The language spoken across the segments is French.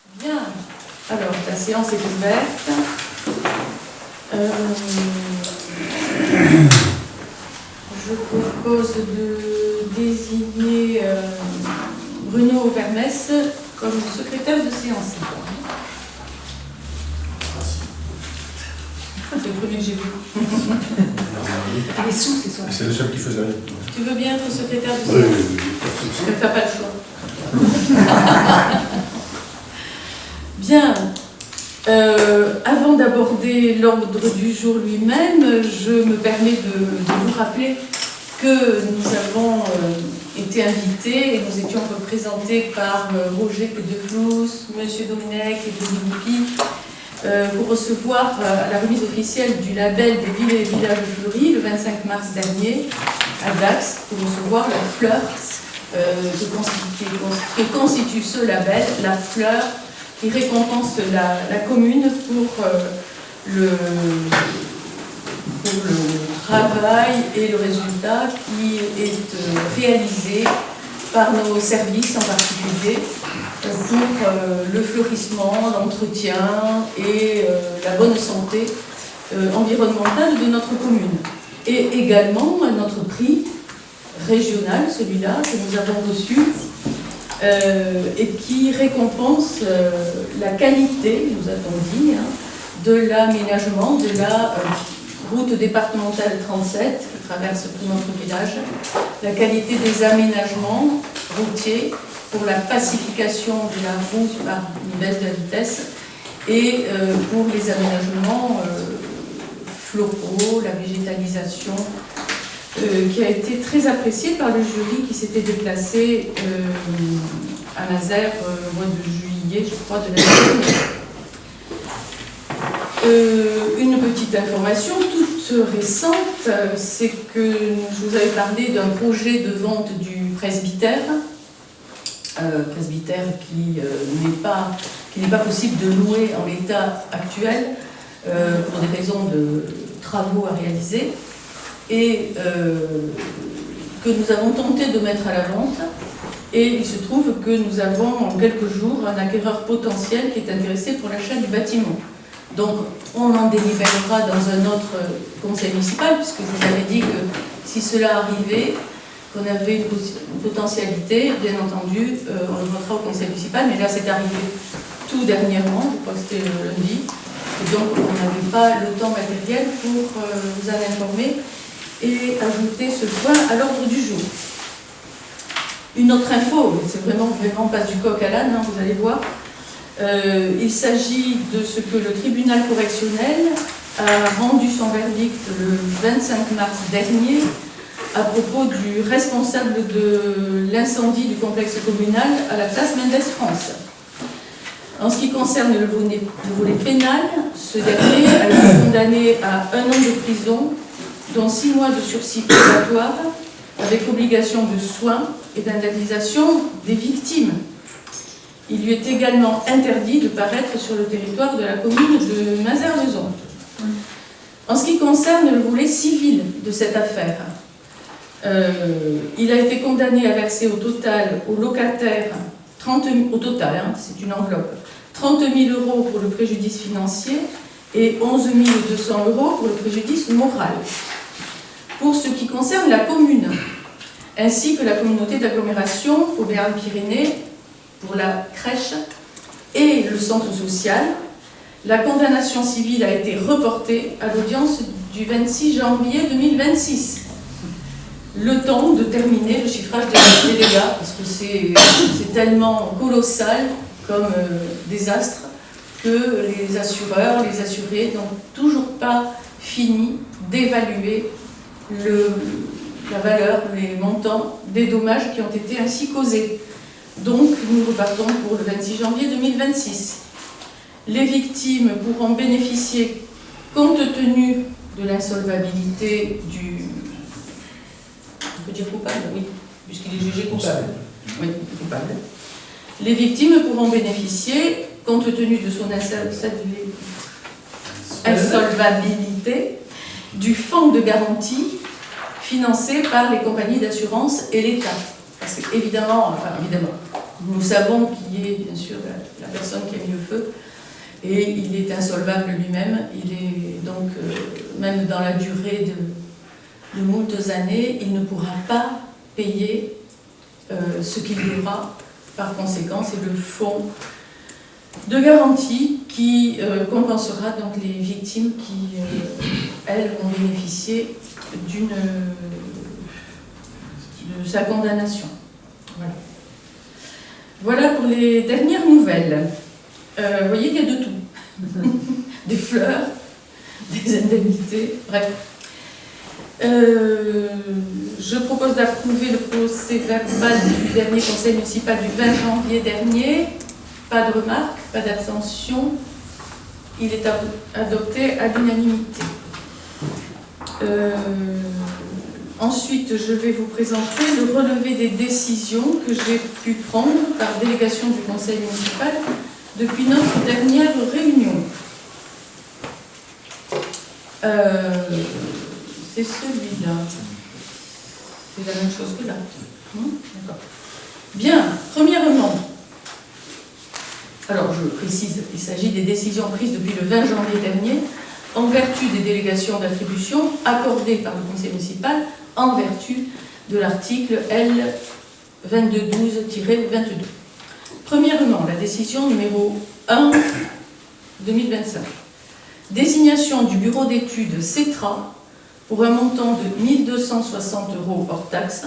Bien, alors la séance est ouverte. Je propose de désigner Bruno Vermès comme secrétaire de séance. C'est le premier que j'ai vu. Les sous, c'est ça. C'est le seul qui faisait rien. Tu veux bien être secrétaire de Oui, séance? oui, oui. Tu n'as pas le choix. Bien. Avant d'aborder l'ordre du jour lui-même, je me permets de vous rappeler que nous avons été invités et nous étions représentés par Roger Pedeflous, M. Domenech et Denis Boupi pour recevoir à la remise officielle du label des villes et villages fleuris le 25 mars dernier à Dax pour recevoir la fleur que constitue ce label, la fleur qui récompense la commune pour le travail et le résultat qui est réalisé par nos services en particulier pour le fleurissement, l'entretien et la bonne santé environnementale de notre commune. Et également notre prix régional, celui-là que nous avons reçu, et qui récompense la qualité, nous avons dit, de l'aménagement de la route départementale 37 qui traverse tout notre village, la qualité des aménagements routiers pour la pacification de la route par une baisse de la vitesse et pour les aménagements floraux, la végétalisation, qui a été très apprécié par le jury qui s'était déplacé à Nazaire au mois de juillet, je crois, de l'année dernière. Une petite information toute récente, c'est que je vous avais parlé d'un projet de vente du presbytère, qui n'est pas possible de louer en l'état actuel pour des raisons de travaux à réaliser, et que nous avons tenté de mettre à la vente. Et il se trouve que nous avons en quelques jours un acquéreur potentiel qui est intéressé pour l'achat du bâtiment. Donc on en délibérera dans un autre conseil municipal, puisque je vous avais dit que si cela arrivait, qu'on avait une potentialité, bien entendu, on le votera au conseil municipal, mais là c'est arrivé tout dernièrement, je crois que c'était le lundi, et donc on n'avait pas le temps matériel pour vous en informer et ajouter ce point à l'ordre du jour. Une autre info, c'est vraiment pas du coq à l'âne, vous allez voir. Il s'agit de ce que le tribunal correctionnel a rendu son verdict le 25 mars dernier à propos du responsable de l'incendie du complexe communal à la place Mendes France. En ce qui concerne le volet pénal, ce dernier a été condamné à 1 an de prison, dont 6 mois de sursis probatoire, avec obligation de soins et d'indemnisation des victimes. Il lui est également interdit de paraître sur le territoire de la commune de Mazères-le-Zon. En ce qui concerne le volet civil de cette affaire, il a été condamné à verser au total aux locataires, c'est une enveloppe, 30 000 € pour le préjudice financier et 11 200 € pour le préjudice moral. Pour ce qui concerne la commune, ainsi que la communauté d'agglomération Auvergne-Pyrénées pour la crèche et le centre social, la condamnation civile a été reportée à l'audience du 26 janvier 2026. Le temps de terminer le chiffrage des dégâts, parce que c'est tellement colossal comme désastre que les assureurs, les assurés n'ont toujours pas fini d'évaluer la valeur, les montants des dommages qui ont été ainsi causés. Donc, nous repartons pour le 26 janvier 2026. Les victimes pourront bénéficier, compte tenu de l'insolvabilité du... On peut dire coupable, oui, puisqu'il est jugé coupable. Oui, coupable. Les victimes pourront bénéficier, compte tenu de son insolvabilité, du fonds de garantie financé par les compagnies d'assurance et l'État. Parce qu'évidemment, nous savons qu'il y a bien sûr la personne qui a mis le feu. Et il est insolvable lui-même. Il est donc, même dans la durée de moultes années, il ne pourra pas payer ce qu'il devra. Par conséquent, c'est le fonds de garantie qui compensera donc les victimes qui, elles, ont bénéficié de sa condamnation. Voilà. Voilà pour les dernières nouvelles. Vous voyez, il y a de tout. Des fleurs, des indemnités, bref. Je propose d'approuver le procès verbal du dernier conseil municipal du 20 janvier dernier. Pas de remarques, pas d'abstention. Il est adopté à l'unanimité. Ensuite, je vais vous présenter le relevé des décisions que j'ai pu prendre par délégation du conseil municipal depuis notre dernière réunion. C'est celui-là. C'est la même chose que là. D'accord. Bien, premièrement, alors je précise, il s'agit des décisions prises depuis le 20 janvier dernier en vertu des délégations d'attribution accordées par le conseil municipal en vertu de l'article L 2212-22. Premièrement, la décision numéro 1 2025. Désignation du bureau d'études CETRA pour un montant de 1 260 € hors taxe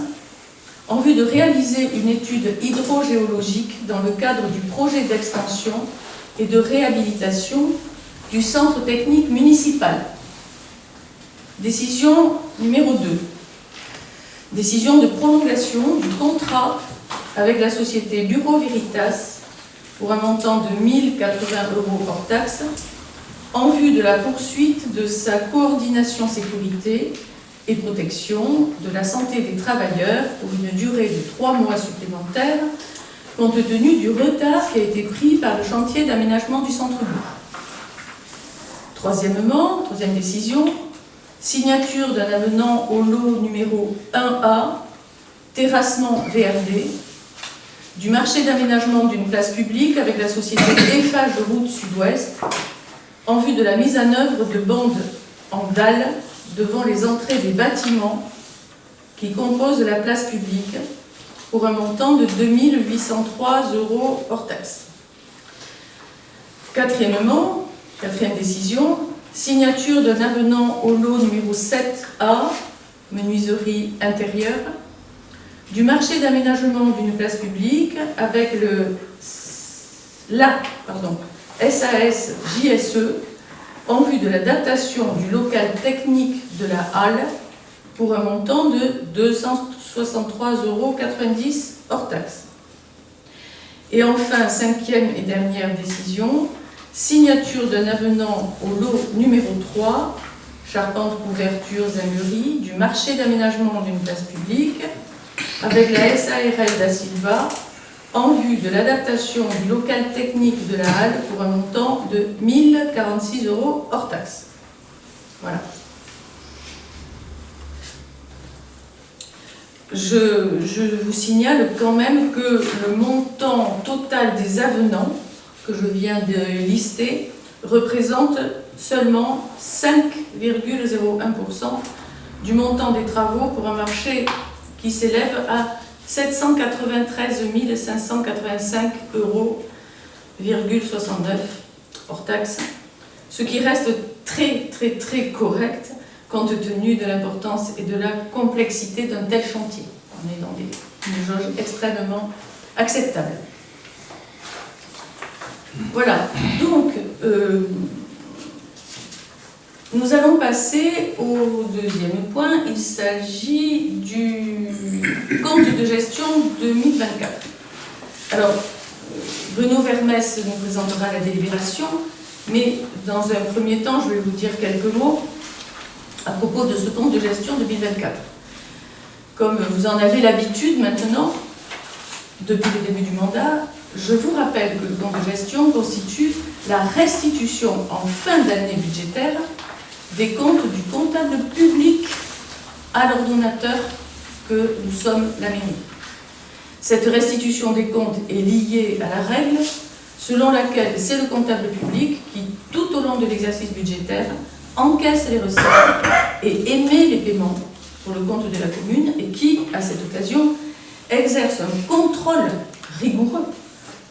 en vue de réaliser une étude hydrogéologique dans le cadre du projet d'extension et de réhabilitation du centre technique municipal. Décision numéro 2. Décision de prolongation du contrat avec la société Bureau Veritas pour un montant de 1 080 € hors taxe en vue de la poursuite de sa coordination sécurité et protection de la santé des travailleurs pour une durée de 3 mois supplémentaires, compte tenu du retard qui a été pris par le chantier d'aménagement du centre-bourg. Troisièmement, troisième décision, signature d'un avenant au lot numéro 1A, terrassement VRD, du marché d'aménagement d'une place publique avec la société Eiffage Route Sud-Ouest, en vue de la mise en œuvre de bandes en dalle devant les entrées des bâtiments qui composent la place publique pour un montant de 2 803 € hors taxe. Quatrièmement, quatrième décision, signature d'un avenant au lot numéro 7A, menuiserie intérieure, du marché d'aménagement d'une place publique avec SAS JSE en vue de l'adaptation du local technique de la halle pour un montant de 263,90 € hors taxe. Et enfin, cinquième et dernière décision, signature d'un avenant au lot numéro 3, charpente, couvertures et mûries, du marché d'aménagement d'une place publique avec la SARL da Silva en vue de l'adaptation du local technique de la halle pour un montant de 1 046 € hors taxe. Voilà. Je vous signale quand même que le montant total des avenants que je viens de lister représente seulement 5,01% du montant des travaux pour un marché qui s'élève à 793 585,69 € hors taxe, ce qui reste très correct compte tenu de l'importance et de la complexité d'un tel chantier. On est dans une jauge extrêmement acceptable. Voilà, donc nous allons passer au deuxième point. Il s'agit du compte de gestion 2024. Alors, Bruno Vermès nous présentera la délibération, mais dans un premier temps, je vais vous dire quelques mots à propos de ce compte de gestion 2024. Comme vous en avez l'habitude maintenant, depuis le début du mandat, je vous rappelle que le compte de gestion constitue la restitution en fin d'année budgétaire des comptes du comptable public à l'ordonnateur que nous sommes la mairie. Cette restitution des comptes est liée à la règle selon laquelle c'est le comptable public qui, tout au long de l'exercice budgétaire, encaisse les recettes et émet les paiements pour le compte de la commune et qui, à cette occasion, exerce un contrôle rigoureux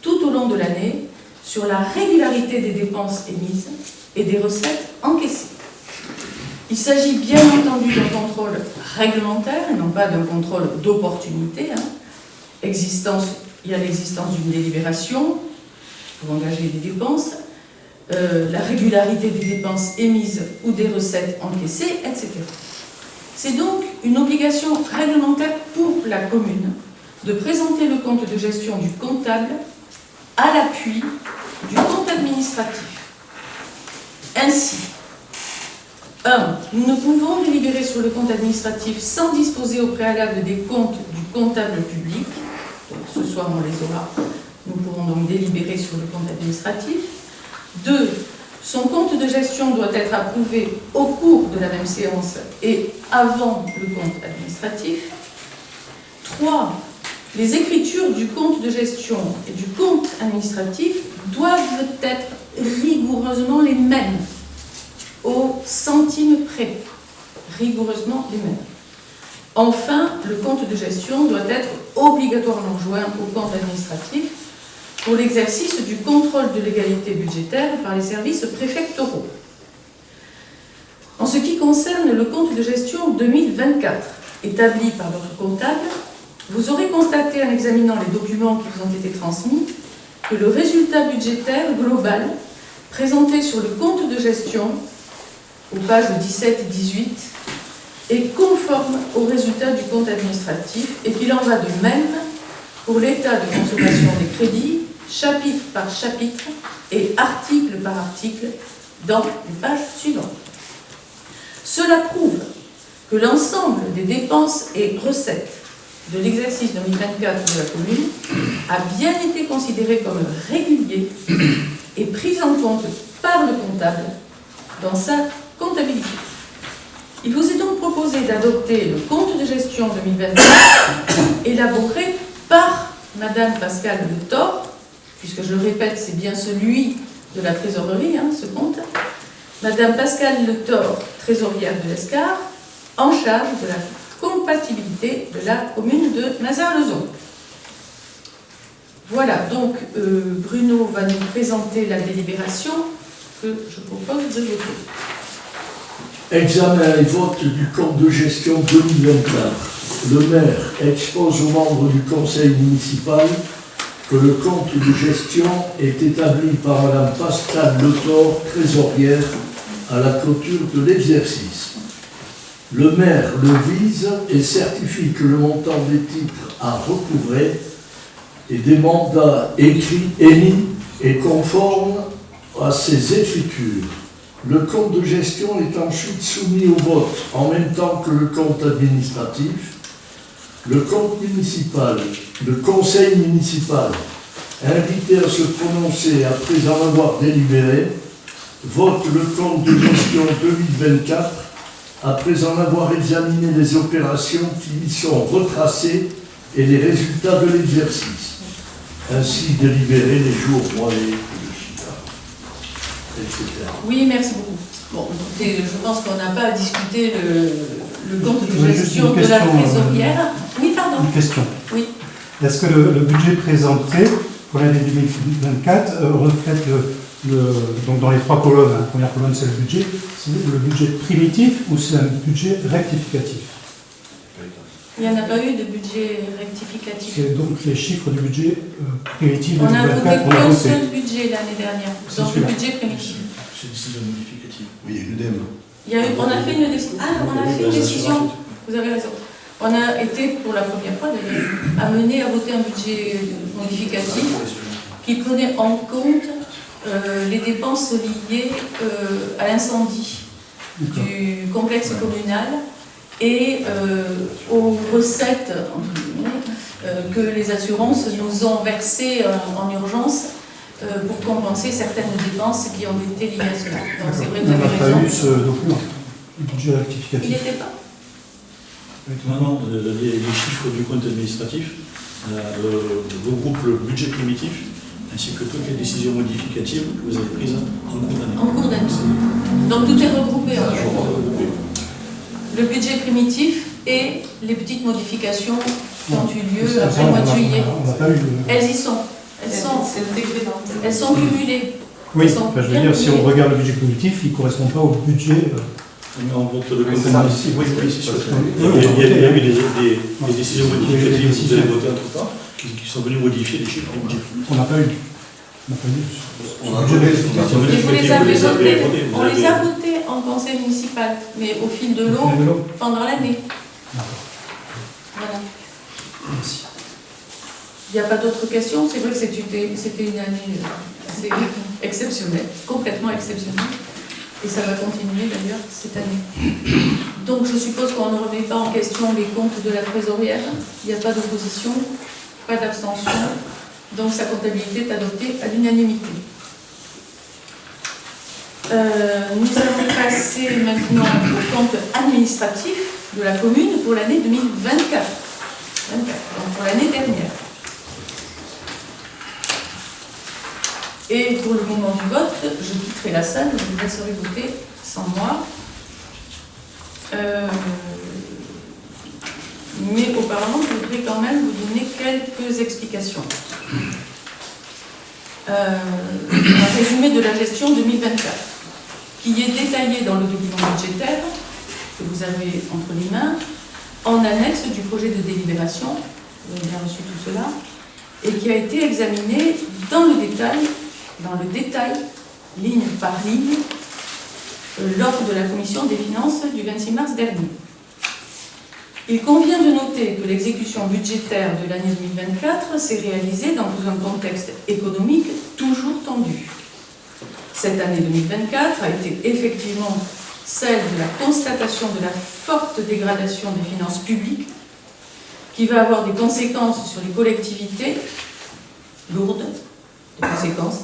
tout au long de l'année sur la régularité des dépenses émises et des recettes encaissées. Il s'agit bien entendu d'un contrôle réglementaire et non pas d'un contrôle d'opportunité. Il y a l'existence d'une délibération pour engager des dépenses, la régularité des dépenses émises ou des recettes encaissées, etc. C'est donc une obligation réglementaire pour la commune de présenter le compte de gestion du comptable à l'appui du compte administratif. Ainsi, 1. Nous ne pouvons délibérer sur le compte administratif sans disposer au préalable des comptes du comptable public. Donc, ce soir, on les aura. Nous pourrons donc délibérer sur le compte administratif. 2. Son compte de gestion doit être approuvé au cours de la même séance et avant le compte administratif. 3. Les écritures du compte de gestion et du compte administratif doivent être rigoureusement les mêmes, au centime près, rigoureusement les mêmes. Enfin, le compte de gestion doit être obligatoirement joint au compte administratif pour l'exercice du contrôle de légalité budgétaire par les services préfectoraux. En ce qui concerne le compte de gestion 2024, établi par votre comptable, vous aurez constaté en examinant les documents qui vous ont été transmis que le résultat budgétaire global présenté sur le compte de gestion, aux pages 17 et 18, est conforme au résultat du compte administratif et qu'il en va de même pour l'état de consommation des crédits, chapitre par chapitre et article par article dans les pages suivantes. Cela prouve que l'ensemble des dépenses et recettes de l'exercice 2024 de la commune a bien été considéré comme régulier et pris en compte par le comptable dans sa comptabilité. Il vous est donc proposé d'adopter le compte de gestion 2024 élaboré par Madame Pascale Le Thor, puisque je le répète, c'est bien celui de la trésorerie, ce compte. Madame Pascale Le Thor, trésorière de l'Escar, en charge de la compatibilité de la commune de Mazars-le-Zon. Voilà, donc Bruno va nous présenter la délibération que je propose de voter. Examen et vote du compte de gestion 2024. Le maire expose aux membres du conseil municipal que le compte de gestion est établi par Madame Pascale Le Thor, trésorière, à la clôture de l'exercice. Le maire le vise et certifie que le montant des titres à recouvrer et des mandats écrits émis est conforme à ces écritures. Le compte de gestion est ensuite soumis au vote en même temps que le compte administratif. Le compte municipal, le conseil municipal, invité à se prononcer après en avoir délibéré, vote le compte de gestion 2024 après en avoir examiné les opérations qui y sont retracées et les résultats de l'exercice. Ainsi délibéré les jours, mois et etc. Oui, merci beaucoup. Bon, écoutez, je pense qu'on n'a pas à discuter le compte de gestion de la trésorière. Oui, pardon. Une question. Oui. Est-ce que le budget présenté pour l'année 2024 reflète donc dans les trois colonnes, la première colonne c'est le budget primitif ou c'est un budget rectificatif? Il n'y en a pas eu de budget rectificatif. C'est donc les chiffres du budget primitif de On a 2024. voté qu'un seul budget l'année dernière, donc le budget primitif. C'est une décision modificative. Oui, il y a eu l'UDEM. On a fait une décision. Ah, on a fait une décision. Vous avez raison. On a été, pour la première fois d'ailleurs, amené à voter un budget modificatif qui prenait en compte les dépenses liées à l'incendie du complexe communal et aux recettes que les assurances nous ont versées en urgence pour compenser certaines dépenses qui ont été liées à cela. Donc c'est vrai que vous avez raison. On n'a pas eu ce document, le budget rectificatif. Il n'était pas. Non, les chiffres du compte administratif regroupent le budget primitif Ainsi que toutes les décisions modificatives que vous avez prises en cours d'année. En cours d'année. Donc tout est regroupé. Ah, je vois, regroupé. Le budget primitif et les petites modifications qui ont eu lieu Ça, après le mois de juillet. On n'a pas eu. Elles y sont. Elles sont cumulées. Oui, enfin, je veux dire, si on regarde le budget primitif, il ne correspond pas au budget. Mais en compte de c'est ça, ici, oui, c'est sûr. oui, Il y a eu des oui, décisions modificatives que vous avez votées entre-temps qui sont venues modifier les chiffres. On n'a pas eu. On n'a pas eu. On a Budget voté, rectificatif. Et vous les avez votés. vous On avez- les a votés en conseil municipal, mais au fil de l'eau pendant l'année. D'accord. Voilà. Merci. Il n'y a pas d'autres questions. C'est vrai que c'était une année assez exceptionnelle, complètement exceptionnelle. Et ça va continuer d'ailleurs cette année. Donc je suppose qu'on ne remet pas en question les comptes de la trésorière. Il n'y a pas d'opposition, pas d'abstention. Donc sa comptabilité est adoptée à l'unanimité. Nous allons passer maintenant au compte administratif de la commune pour l'année 2024. Donc pour l'année dernière. Et pour le moment du vote, je quitterai la salle, je vous laisserai voter sans moi. Mais auparavant, je voudrais quand même vous donner quelques explications. Un résumé de la gestion 2024, qui est détaillé dans le document budgétaire que vous avez entre les mains, en annexe du projet de délibération, vous avez bien reçu tout cela, et qui a été examiné dans le détail, ligne par ligne, lors de la commission des finances du 26 mars dernier. Il convient de noter que l'exécution budgétaire de l'année 2024 s'est réalisée dans un contexte économique toujours tendu. Cette année 2024 a été effectivement celle de la constatation de la forte dégradation des finances publiques qui va avoir des conséquences sur les collectivités, lourdes de conséquences,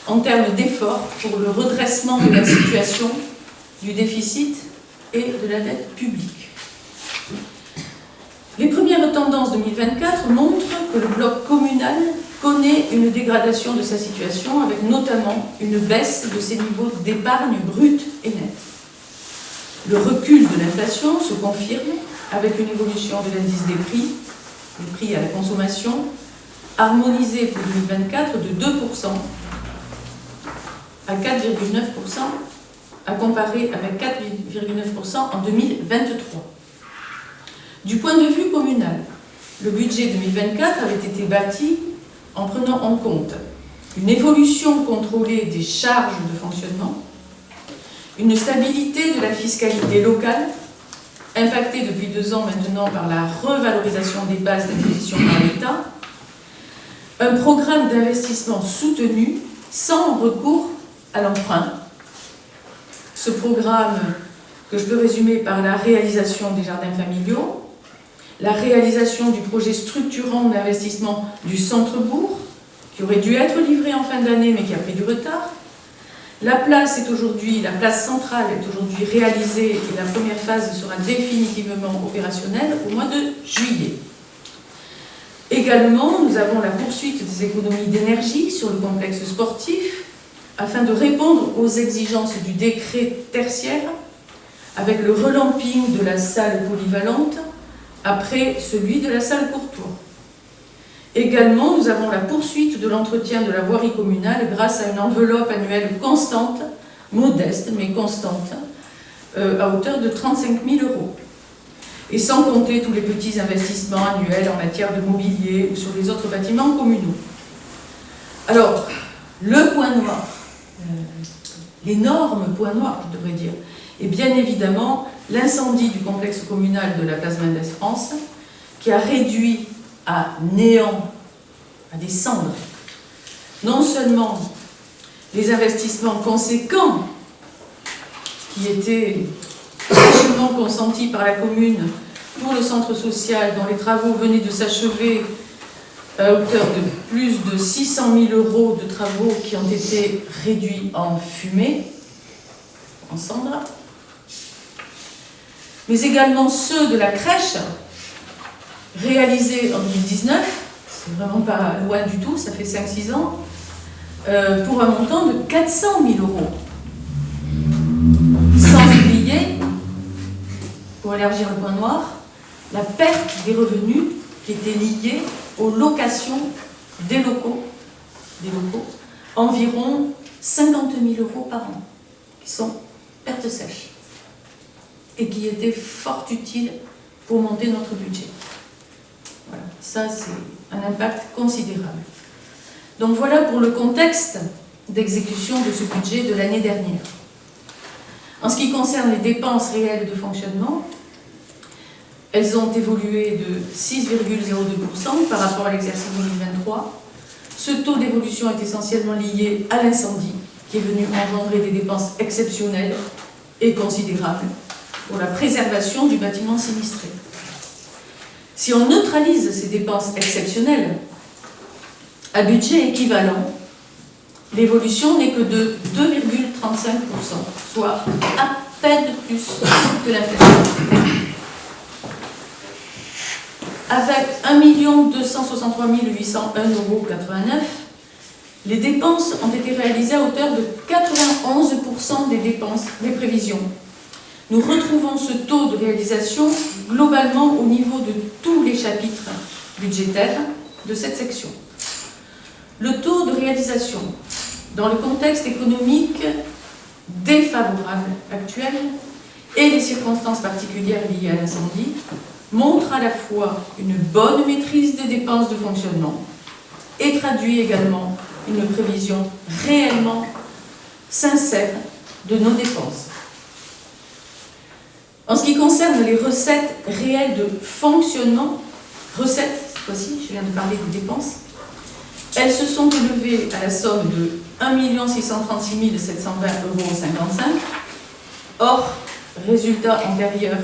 en termes d'efforts pour le redressement de la situation, du déficit et de la dette publique. Les premières tendances 2024 montrent que le bloc communal connaît une dégradation de sa situation, avec notamment une baisse de ses niveaux d'épargne brute et nette. Le recul de l'inflation se confirme avec une évolution de l'indice des prix à la consommation, harmonisé pour 2024 de 2% à 4,9%, à comparer avec 4,9% en 2023. Du point de vue communal, le budget 2024 avait été bâti en prenant en compte une évolution contrôlée des charges de fonctionnement, une stabilité de la fiscalité locale, impactée depuis 2 ans maintenant par la revalorisation des bases d'imposition par l'État, un programme d'investissement soutenu sans recours à l'emprunt. Ce programme que je peux résumer par la réalisation des jardins familiaux, la réalisation du projet structurant d'investissement du centre-bourg, qui aurait dû être livré en fin d'année mais qui a pris du retard. La place centrale est aujourd'hui réalisée et la première phase sera définitivement opérationnelle au mois de juillet. Également, nous avons la poursuite des économies d'énergie sur le complexe sportif afin de répondre aux exigences du décret tertiaire avec le relamping de la salle polyvalente après celui de la salle Courtois. Également, nous avons la poursuite de l'entretien de la voirie communale grâce à une enveloppe annuelle constante, modeste mais constante, à hauteur de 35 000 €. Et sans compter tous les petits investissements annuels en matière de mobilier ou sur les autres bâtiments communaux. Alors, le point noir, l'énorme point noir, je devrais dire, est bien évidemment l'incendie du complexe communal de la place Mendès France, qui a réduit à néant, à des cendres, non seulement les investissements conséquents qui étaient fraîchement consentis par la commune pour le centre social, dont les travaux venaient de s'achever à hauteur de plus de 600 000 € de travaux qui ont été réduits en fumée, en cendres, mais également ceux de la crèche réalisés en 2019 c'est vraiment pas loin du tout, ça fait 5-6 ans, pour un montant de 400 000 €. Sans oublier, pour élargir le point noir, la perte des revenus qui était liée aux locations des locaux, environ 50 000 € par an, qui sont pertes sèches et qui étaient fort utiles pour monter notre budget. Voilà, ça c'est un impact considérable. Donc voilà pour le contexte d'exécution de ce budget de l'année dernière. En ce qui concerne les dépenses réelles de fonctionnement, elles ont évolué de 6,02% par rapport à l'exercice 2023. Ce taux d'évolution est essentiellement lié à l'incendie, qui est venu engendrer des dépenses exceptionnelles et considérables pour la préservation du bâtiment sinistré. Si on neutralise ces dépenses exceptionnelles, à budget équivalent, l'évolution n'est que de 2,35%, soit à peine plus que l'inflation. Avec 1 263 801,89 €, les dépenses ont été réalisées à hauteur de 91% des dépenses des prévisions. Nous retrouvons ce taux de réalisation globalement au niveau de tous les chapitres budgétaires de cette section. Le taux de réalisation, dans le contexte économique défavorable actuel et les circonstances particulières liées à l'incendie, montre à la fois une bonne maîtrise des dépenses de fonctionnement et traduit également une prévision réellement sincère de nos dépenses. En ce qui concerne les recettes réelles de fonctionnement, recettes, cette fois-ci, je viens de parler des dépenses, elles se sont élevées à la somme de 1 636 720,55 €, hors résultat antérieur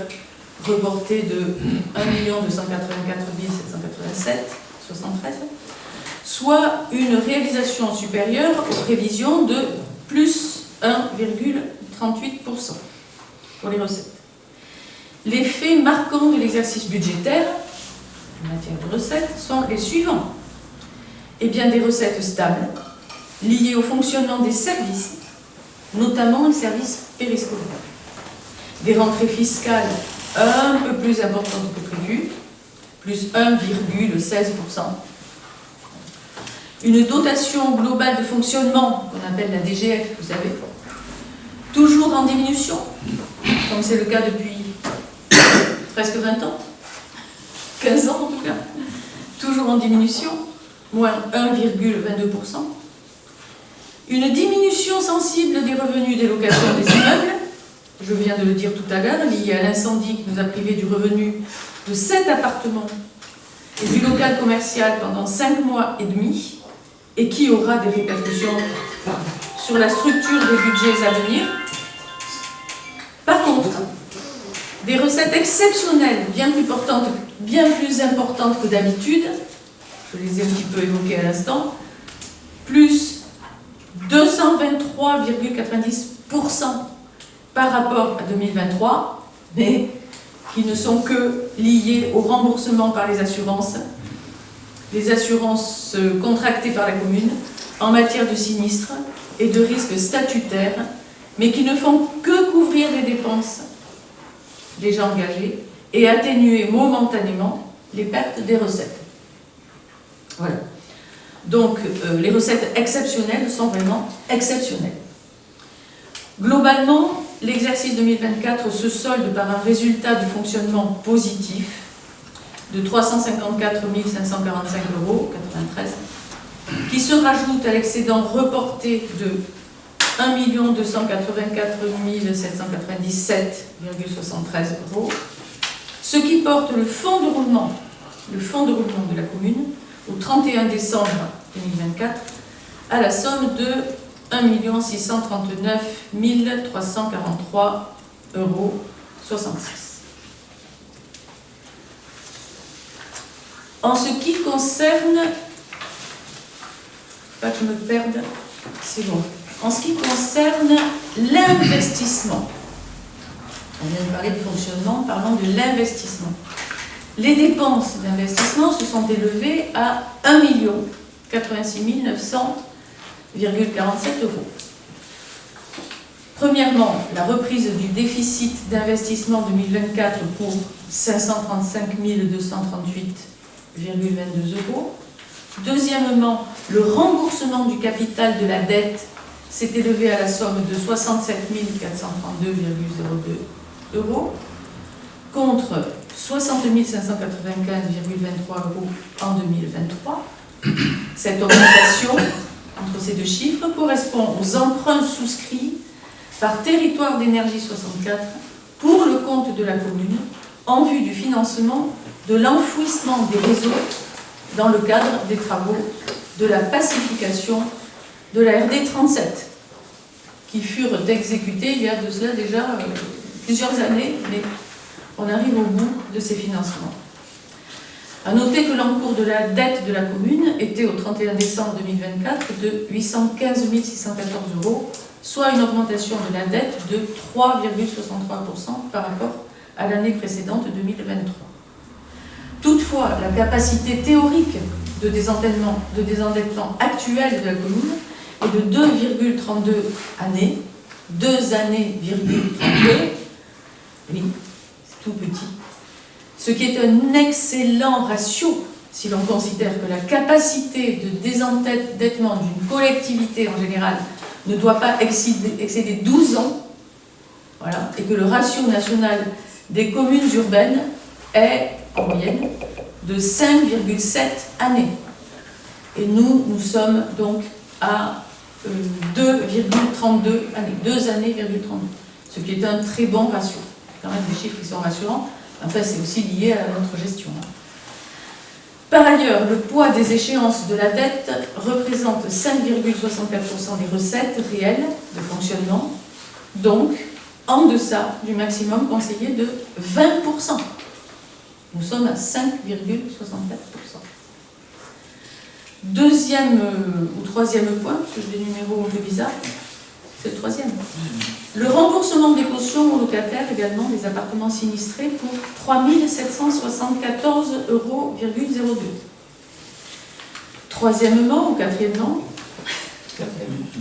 reporté de 1 284 787,73 €, soit une réalisation supérieure aux prévisions de plus 1,38% pour les recettes. Les faits marquants de l'exercice budgétaire, en matière de recettes, sont les suivants. Eh bien, des recettes stables, liées au fonctionnement des services, notamment les services périscolaires. Des rentrées fiscales un peu plus importantes que prévu, plus 1,16%. Une dotation globale de fonctionnement, qu'on appelle la DGF, vous savez, toujours en diminution, comme c'est le cas depuis presque 20 ans, 15 ans en tout cas, toujours en diminution, moins 1,22%. Une diminution sensible des revenus des locations des immeubles, je viens de le dire tout à l'heure, lié à l'incendie qui nous a privé du revenu de 7 appartements et du local commercial pendant 5 mois et demi, et qui aura des répercussions sur la structure des budgets à venir. Par contre, des recettes exceptionnelles, bien plus importantes que d'habitude, je les ai un petit peu évoquées à l'instant, plus 223,90% par rapport à 2023, mais qui ne sont que liées au remboursement par les assurances contractées par la commune en matière de sinistres et de risques statutaires, mais qui ne font que couvrir les dépenses déjà engagées et atténuer momentanément les pertes des recettes. Voilà. Donc, les recettes exceptionnelles sont vraiment exceptionnelles. Globalement, l'exercice 2024 se solde par un résultat de fonctionnement positif de 354 545,93 €, qui se rajoute à l'excédent reporté de 1 284 797,73 €, ce qui porte le fonds de roulement de la commune au 31 décembre 2024 à la somme de 1 639 343,66 €. En ce qui concerne, pas que je me perde, c'est bon. En ce qui concerne l'investissement, on vient de parler de fonctionnement, parlons de l'investissement. Les dépenses d'investissement se sont élevées à 1 86 900,47 euros. Premièrement, la reprise du déficit d'investissement 2024 pour 535 238,22 euros. Deuxièmement, le remboursement du capital de la dette s'est élevé à la somme de 67 432,02 euros contre 60 595,23 euros en 2023. Cette augmentation entre ces deux chiffres correspond aux emprunts souscrits par Territoire d'énergie 64 pour le compte de la commune en vue du financement de l'enfouissement des réseaux dans le cadre des travaux de la pacification de la RD 37 qui furent exécutés il y a de cela déjà plusieurs années, mais on arrive au bout de ces financements. À noter que l'encours de la dette de la commune était au 31 décembre 2024 de 815 614 euros, soit une augmentation de la dette de 3,63% par rapport à l'année précédente 2023. Toutefois, la capacité théorique de désendettement actuelle de la commune est de 2,32 années, 2 années,32, oui, c'est tout petit, ce qui est un excellent ratio si l'on considère que la capacité de désendettement d'une collectivité en général ne doit pas excéder 12 ans, voilà, et que le ratio national des communes urbaines est en moyenne de 5,7 années. Et nous sommes donc à 2,32 années, 2 années,32, ce qui est un très bon ratio. C'est quand même des chiffres qui sont rassurants. Enfin, c'est aussi lié à notre gestion. Par ailleurs, le poids des échéances de la dette représente 5,64% des recettes réelles de fonctionnement, donc en deçà du maximum conseillé de 20%. Nous sommes à 5,64%. Deuxième ou troisième point, parce que j'ai des numéros un peu bizarres, c'est le troisième. Le remboursement des cautions aux locataires également des appartements sinistrés pour 3 774,02 euros. Troisièmement ou quatrièmement,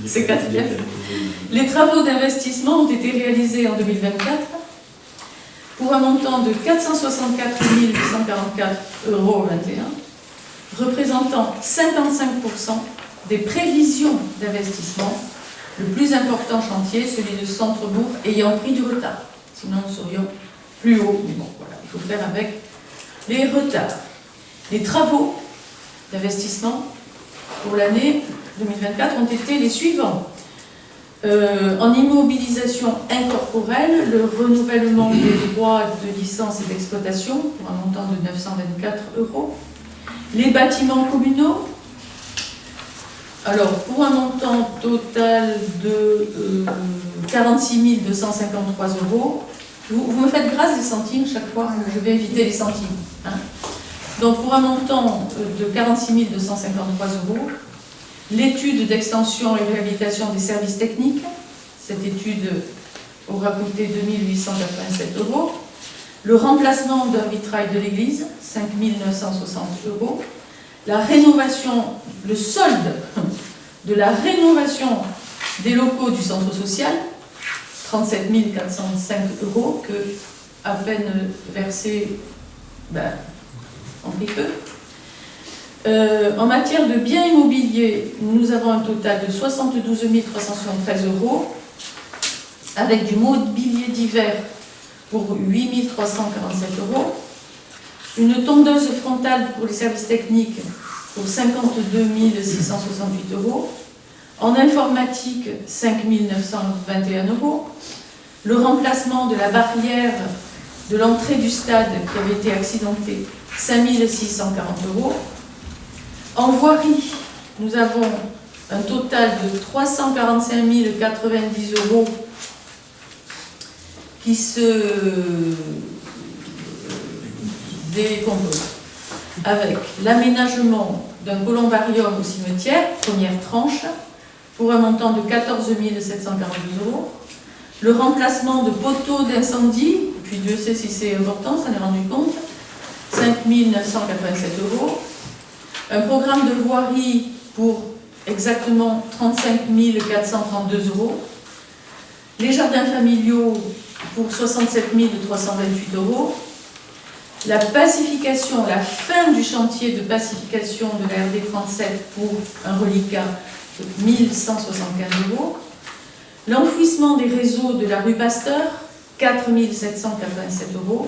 c'est quatrième, les travaux d'investissement ont été réalisés en 2024 pour un montant de 464 844,21 euros, représentant 55% des prévisions d'investissement. Le plus important chantier, celui de Centrebourg, ayant pris du retard. Sinon, nous serions plus haut. Mais bon, voilà, il faut faire avec les retards. Les travaux d'investissement pour l'année 2024 ont été les suivants. En immobilisation incorporelle, le renouvellement des droits de licence et d'exploitation pour un montant de 924 euros. Les bâtiments communaux, alors pour un montant total de 46 253 euros. Vous me faites grâce des centimes chaque fois, je vais éviter les centimes. Hein. Donc pour un montant de 46 253 euros, l'étude d'extension et réhabilitation des services techniques, cette étude aura coûté 2 887 euros. Le remplacement d'un vitrail de l'église, 5 960 euros. La rénovation, le solde de la rénovation des locaux du centre social, 37 405 euros, que à peine versé, en pris peu. En matière de biens immobiliers, nous avons un total de 72 373 euros, avec du mobilier divers pour 8 347 euros, une tondeuse frontale pour les services techniques pour 52 668 euros, en informatique 5 921 euros, le remplacement de la barrière de l'entrée du stade qui avait été accidentée, 5 640 euros. En voirie, nous avons un total de 345 090 euros qui se décompose avec l'aménagement d'un columbarium au cimetière, première tranche, pour un montant de 14 742 euros, le remplacement de poteaux d'incendie, et puis Dieu sait si c'est important, ça en est rendu compte, 5 987 €. Un programme de voirie pour exactement 35 432 €. Les jardins familiaux pour 67 328 €. La pacification, la fin du chantier de pacification de la RD 37 pour un reliquat de 1175 €. L'enfouissement des réseaux de la rue Pasteur, 4 787 €.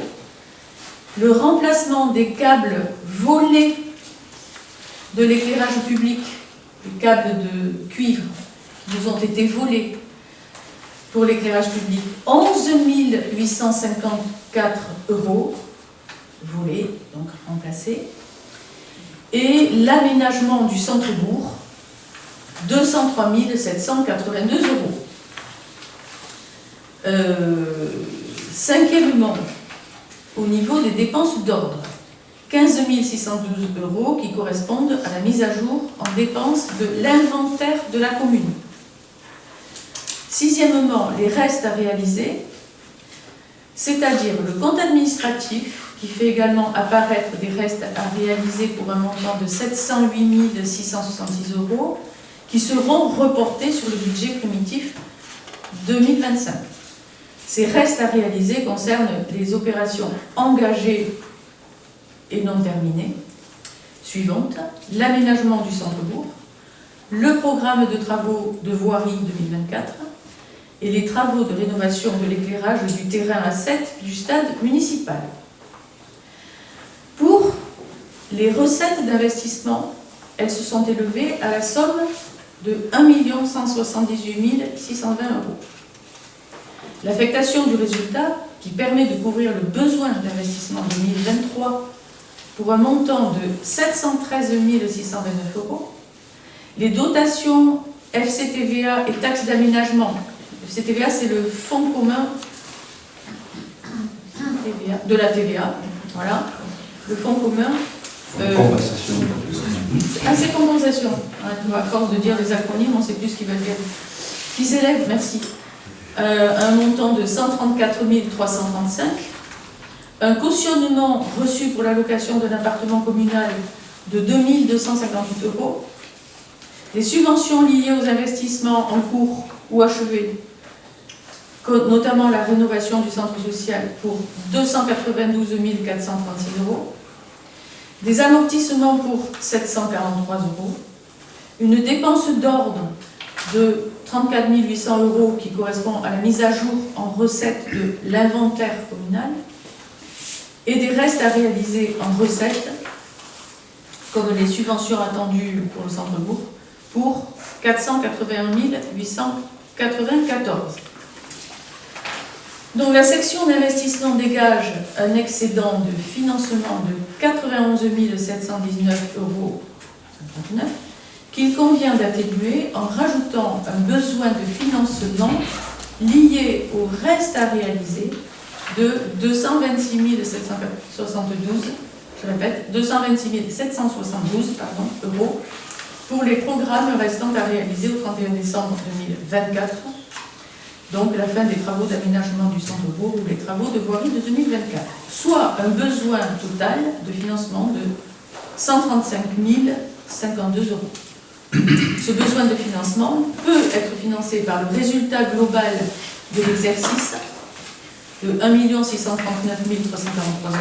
Le remplacement des câbles volés de l'éclairage public, les câbles de cuivre qui nous ont été volés pour l'éclairage public, 11 854 €, volés, donc remplacés. Et l'aménagement du centre-bourg, 203 782 €. Cinquièmement, au niveau des dépenses d'ordre, 15 612 € qui correspondent à la mise à jour en dépenses de l'inventaire de la commune. Sixièmement, les restes à réaliser, c'est-à-dire le compte administratif qui fait également apparaître des restes à réaliser pour un montant de 708 666 € qui seront reportés sur le budget primitif 2025. Ces restes à réaliser concernent les opérations engagées et non terminées suivantes: l'aménagement du centre-bourg, le programme de travaux de voirie 2024 et les travaux de rénovation de l'éclairage du terrain A7 du stade municipal. Pour les recettes d'investissement, elles se sont élevées à la somme de 1 178 620 €. L'affectation du résultat, qui permet de couvrir le besoin d'investissement 2023 pour un montant de 713 629 €. Les dotations FCTVA et taxes d'aménagement. FCTVA, c'est le fonds commun de la TVA. Voilà, le fonds commun. Compensation. Ah, c'est compensation. À force de dire les acronymes, on ne sait plus ce qu'ils veulent dire. Qui s'élève, merci. Un montant de 134 335. Un cautionnement reçu pour la location d'un appartement communal de 2 258 €. Des subventions liées aux investissements en cours ou achevés, notamment la rénovation du centre social pour 292 436 €. Des amortissements pour 743 €. Une dépense d'ordre de 34 800 € qui correspond à la mise à jour en recette de l'inventaire communal. Et des restes à réaliser en recettes, comme les subventions attendues pour le centre-bourg, pour 481 894. Donc la section d'investissement dégage un excédent de financement de 91 719 € qu'il convient d'atténuer en rajoutant un besoin de financement lié au reste à réaliser de 226 772, je répète, 226 772 € pour les programmes restant à réaliser au 31 décembre 2024, donc la fin des travaux d'aménagement du centre-bourg ou les travaux de voirie de 2024, soit un besoin total de financement de 135 052 €. Ce besoin de financement peut être financé par le résultat global de l'exercice de 1 639 343 €,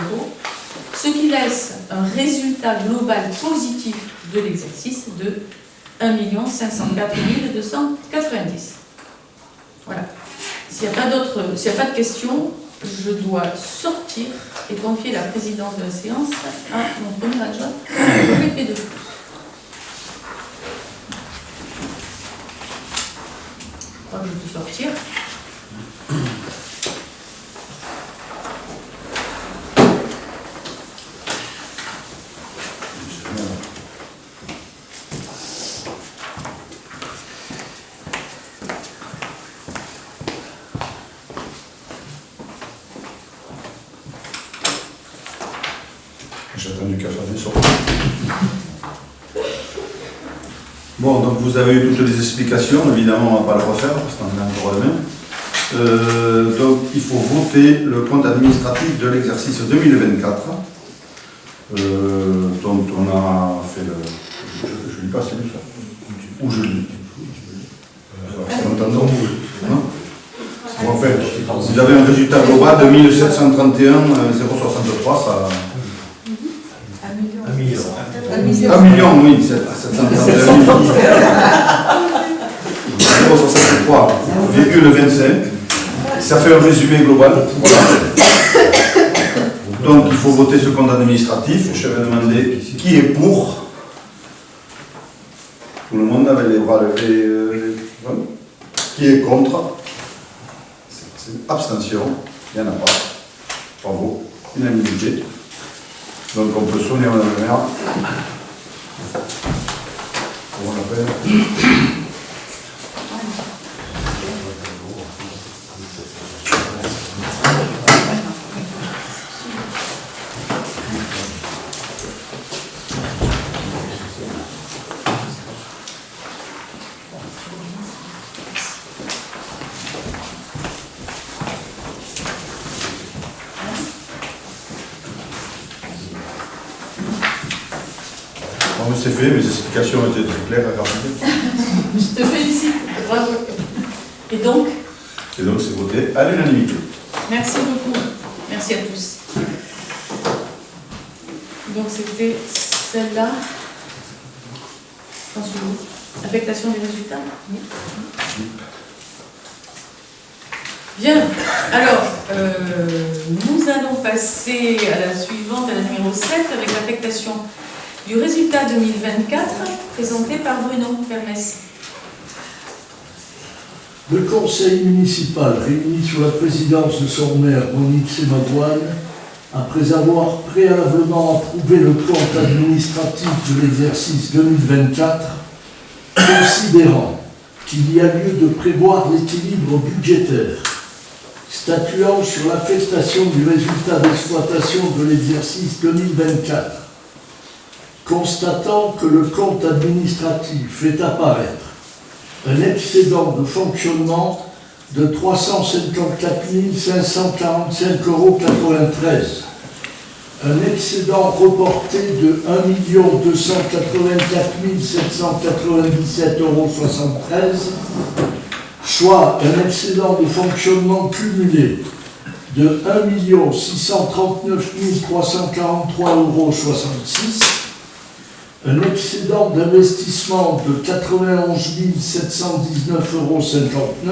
ce qui laisse un résultat global positif de l'exercice de 1 504 290. Voilà. S'il n'y a pas de questions, je dois sortir et confier la présidence de la séance à mon premier adjoint, Olivier de Fous. Je crois que je peux sortir. J'attends du café de sortir. Bon, donc vous avez eu toutes les explications, évidemment on ne va pas le refaire parce qu'on a encore la même. Donc il faut voter le compte administratif de l'exercice 2024 dont on a fait le... Je lis pas, c'est lui ça. Ou je lis. C'est l'entendant. En fait, vous avez un résultat global de 1731 063, ça... 1 million, oui, 731 063,25. Ça fait un résumé global. Voilà. Donc il faut voter ce compte administratif. Je vais demander qui est pour. Tout le monde avait les bras levés. Qui est contre? C'est abstention. Il n'y en a pas. Bravo. Unanimité. Donc on peut sonner à la mer. Comment on l'appelle? C'est fait, mes explications étaient très claires et rapides. Je te félicite, bravo. Et donc, c'est voté à l'unanimité. merci beaucoup. Merci à tous. Donc c'était celle-là. Affectation des résultats. Bien. Alors, nous allons passer à la suivante, à la numéro 7, avec l'affectation du résultat 2024, présenté par Bruno Permès. Le conseil municipal, réuni sous la présidence de son maire, Monique Sémavoine, après avoir préalablement approuvé le compte administratif de l'exercice 2024, considérant qu'il y a lieu de prévoir l'équilibre budgétaire, statuant sur l'affectation du résultat d'exploitation de l'exercice 2024, constatant que le compte administratif fait apparaître un excédent de fonctionnement de 354 545,93 €, un excédent reporté de 1 284 797,73 €, soit un excédent de fonctionnement cumulé de 1 639 343,66 €, un excédent d'investissement de 91 719,59 €,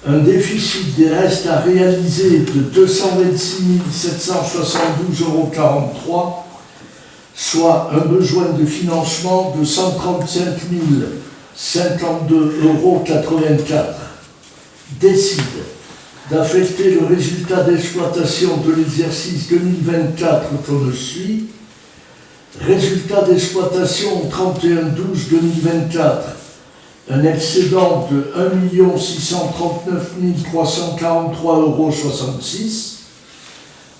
un déficit des restes à réaliser de 226 772,43 €, soit un besoin de financement de 135 052,84 €, décide d'affecter le résultat d'exploitation de l'exercice 2024 comme suit. Résultat d'exploitation 31/12/2024, un excédent de 1 639 343,66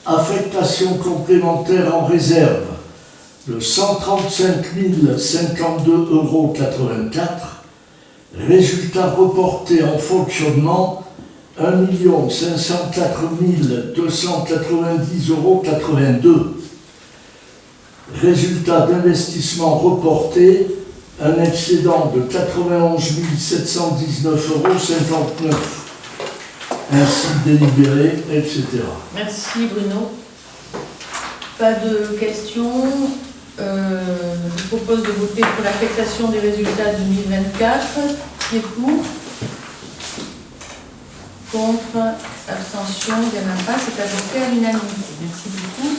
€, affectation complémentaire en réserve de 135 052,84 €, résultat reporté en fonctionnement 1 504 290,82 €. Résultat d'investissement reporté, un excédent de 91 719,59 €, ainsi délibéré, etc. Merci Bruno. Pas de questions. Je propose de voter pour l'affectation des résultats 2024. Qui est pour? Contre? Abstention? Il n'y en a pas. C'est adopté à l'unanimité. Merci beaucoup.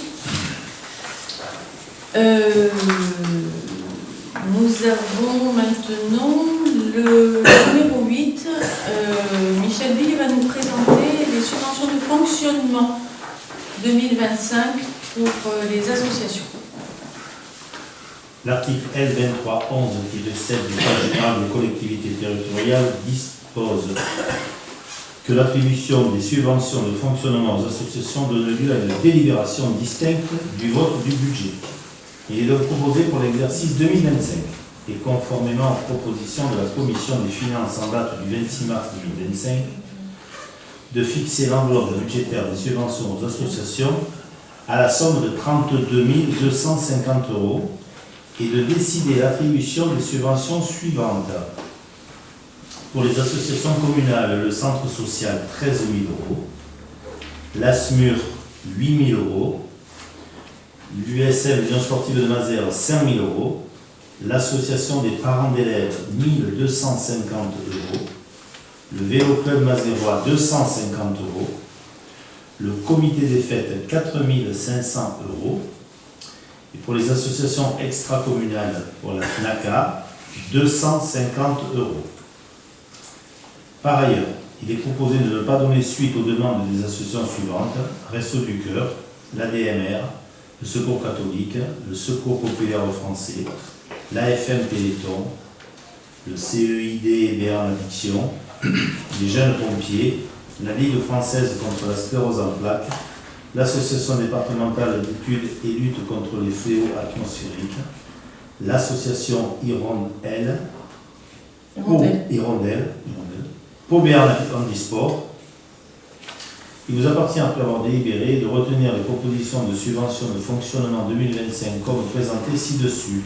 Nous avons maintenant le numéro 8. Michel Ville va nous présenter les subventions de fonctionnement 2025 pour les associations. L'article L2311-7 du Code général des collectivités territoriales dispose que l'attribution des subventions de fonctionnement aux associations donne lieu à une délibération distincte du vote du budget. Il est donc proposé pour l'exercice 2025 et conformément aux propositions de la Commission des finances en date du 26 mars 2025 de fixer l'enveloppe budgétaire des subventions aux associations à la somme de 32 250 € et de décider l'attribution des subventions suivantes. Pour les associations communales, le centre social 13 000 €, l'ASMUR 8 000 €, l'USM Union Sportive de Mazères 5 000 €, l'association des parents d'élèves 1 250 €, le Vélo Club Mazérois 250 €, le comité des fêtes 4 500 €, et pour les associations extracommunales, pour la FNACA, 250 €. Par ailleurs, il est proposé de ne pas donner suite aux demandes des associations suivantes: Restos du Cœur, l'ADMR, le Secours catholique, le Secours populaire français, l'AFM Téléthon, le CEID Béarn Addiction, les jeunes pompiers, la Ligue française contre la sclérose en plaques, l'Association départementale d'études et lutte contre les fléaux atmosphériques, l'association Hirondelle, Pau Béarn Handisport. Il vous appartient, après avoir délibéré, de retenir les propositions de subvention de fonctionnement 2025 comme présentées ci-dessus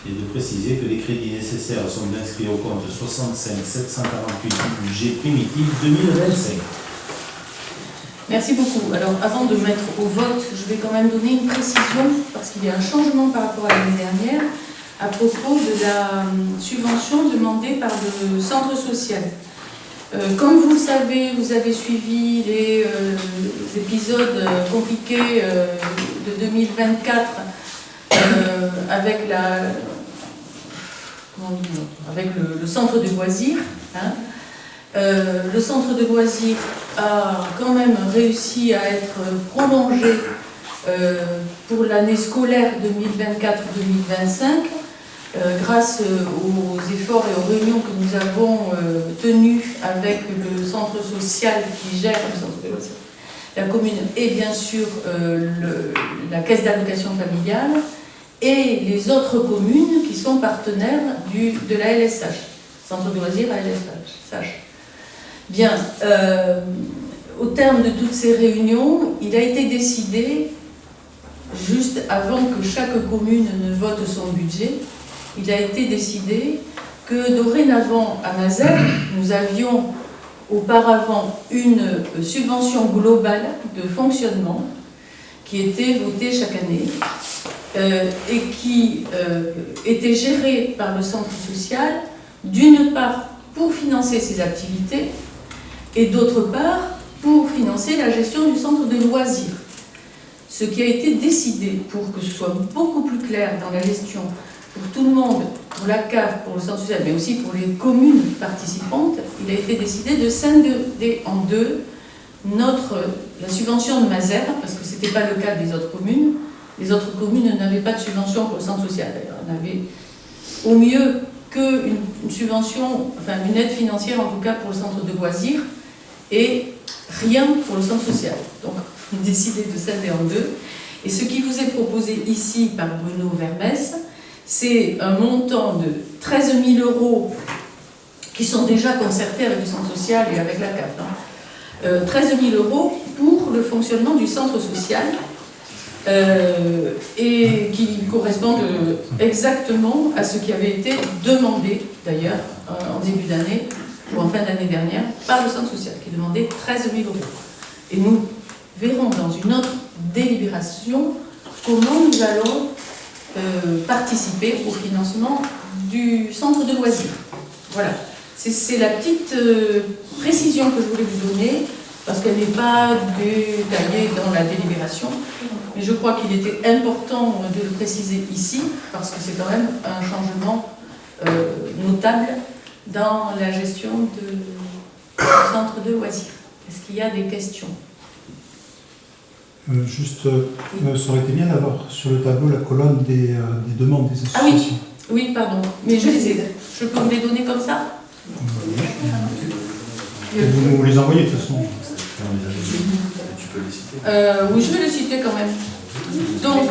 et de préciser que les crédits nécessaires sont inscrits au compte 65 748 du budget primitif 2025. Merci beaucoup. Alors, avant de mettre au vote, je vais quand même donner une précision, parce qu'il y a un changement par rapport à l'année dernière, à propos de la subvention demandée par le centre social. Comme vous le savez, vous avez suivi les épisodes compliqués de 2024 avec le centre de loisirs. Hein. Le centre de loisirs a quand même réussi à être prolongé pour l'année scolaire 2024-2025 grâce aux efforts et aux réunions que nous avons tenues avec le centre social qui gère le centre de loisirs, la commune et bien sûr la caisse d'allocation familiale et les autres communes qui sont partenaires de la LSH, centre de loisirs à LSH. Bien, au terme de toutes ces réunions, il a été décidé, juste avant que chaque commune ne vote son budget, il a été décidé que dorénavant à Mazères, nous avions auparavant une subvention globale de fonctionnement qui était votée chaque année et qui était gérée par le centre social, d'une part pour financer ses activités et d'autre part pour financer la gestion du centre de loisirs. Ce qui a été décidé pour que ce soit beaucoup plus clair dans la gestion pour tout le monde, pour la CAF, pour le centre social, mais aussi pour les communes participantes, il a été décidé de scinder en deux la subvention de Mazères, parce que ce n'était pas le cas des autres communes. Les autres communes n'avaient pas de subvention pour le centre social, d'ailleurs. On avait au mieux qu'une subvention, enfin une aide financière en tout cas pour le centre de loisirs, et rien pour le centre social. Donc, on a décidé de scinder en deux. Et ce qui vous est proposé ici par Bruno Vermès, c'est un montant de 13 000 € qui sont déjà concertés avec le centre social et avec la CAF. 13 000 € pour le fonctionnement du centre social et qui correspondent exactement à ce qui avait été demandé d'ailleurs en début d'année ou en fin d'année dernière par le centre social qui demandait 13 000 €. Et nous verrons dans une autre délibération comment nous allons participer au financement du centre de loisirs. Voilà, c'est la petite précision que je voulais vous donner, parce qu'elle n'est pas détaillée dans la délibération, mais je crois qu'il était important de le préciser ici, parce que c'est quand même un changement notable dans la gestion du centre de loisirs. Est-ce qu'il y a des questions ? Ça aurait été bien d'avoir sur le tableau la colonne des demandes des associations. Ah oui, pardon, mais je peux vous les donner comme ça ? Vous les envoyez de toute façon. Tu peux les citer. Oui, je vais les citer quand même. Donc,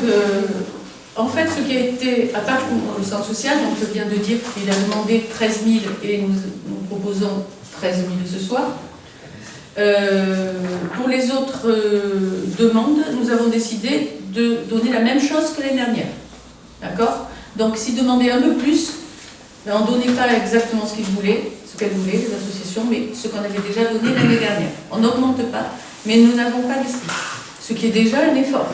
en fait, ce qui a été, à part pour le centre social, donc je viens de dire qu'il a demandé 13 000 et nous proposons 13 000 ce soir. Pour les autres demandes, nous avons décidé de donner la même chose que l'année dernière. D'accord? Donc, s'ils demandaient un peu plus, ben, on ne donnait pas exactement ce qu'elles voulaient, les associations, mais ce qu'on avait déjà donné l'année dernière. On n'augmente pas, mais nous n'avons pas baissé. Ce qui est déjà un effort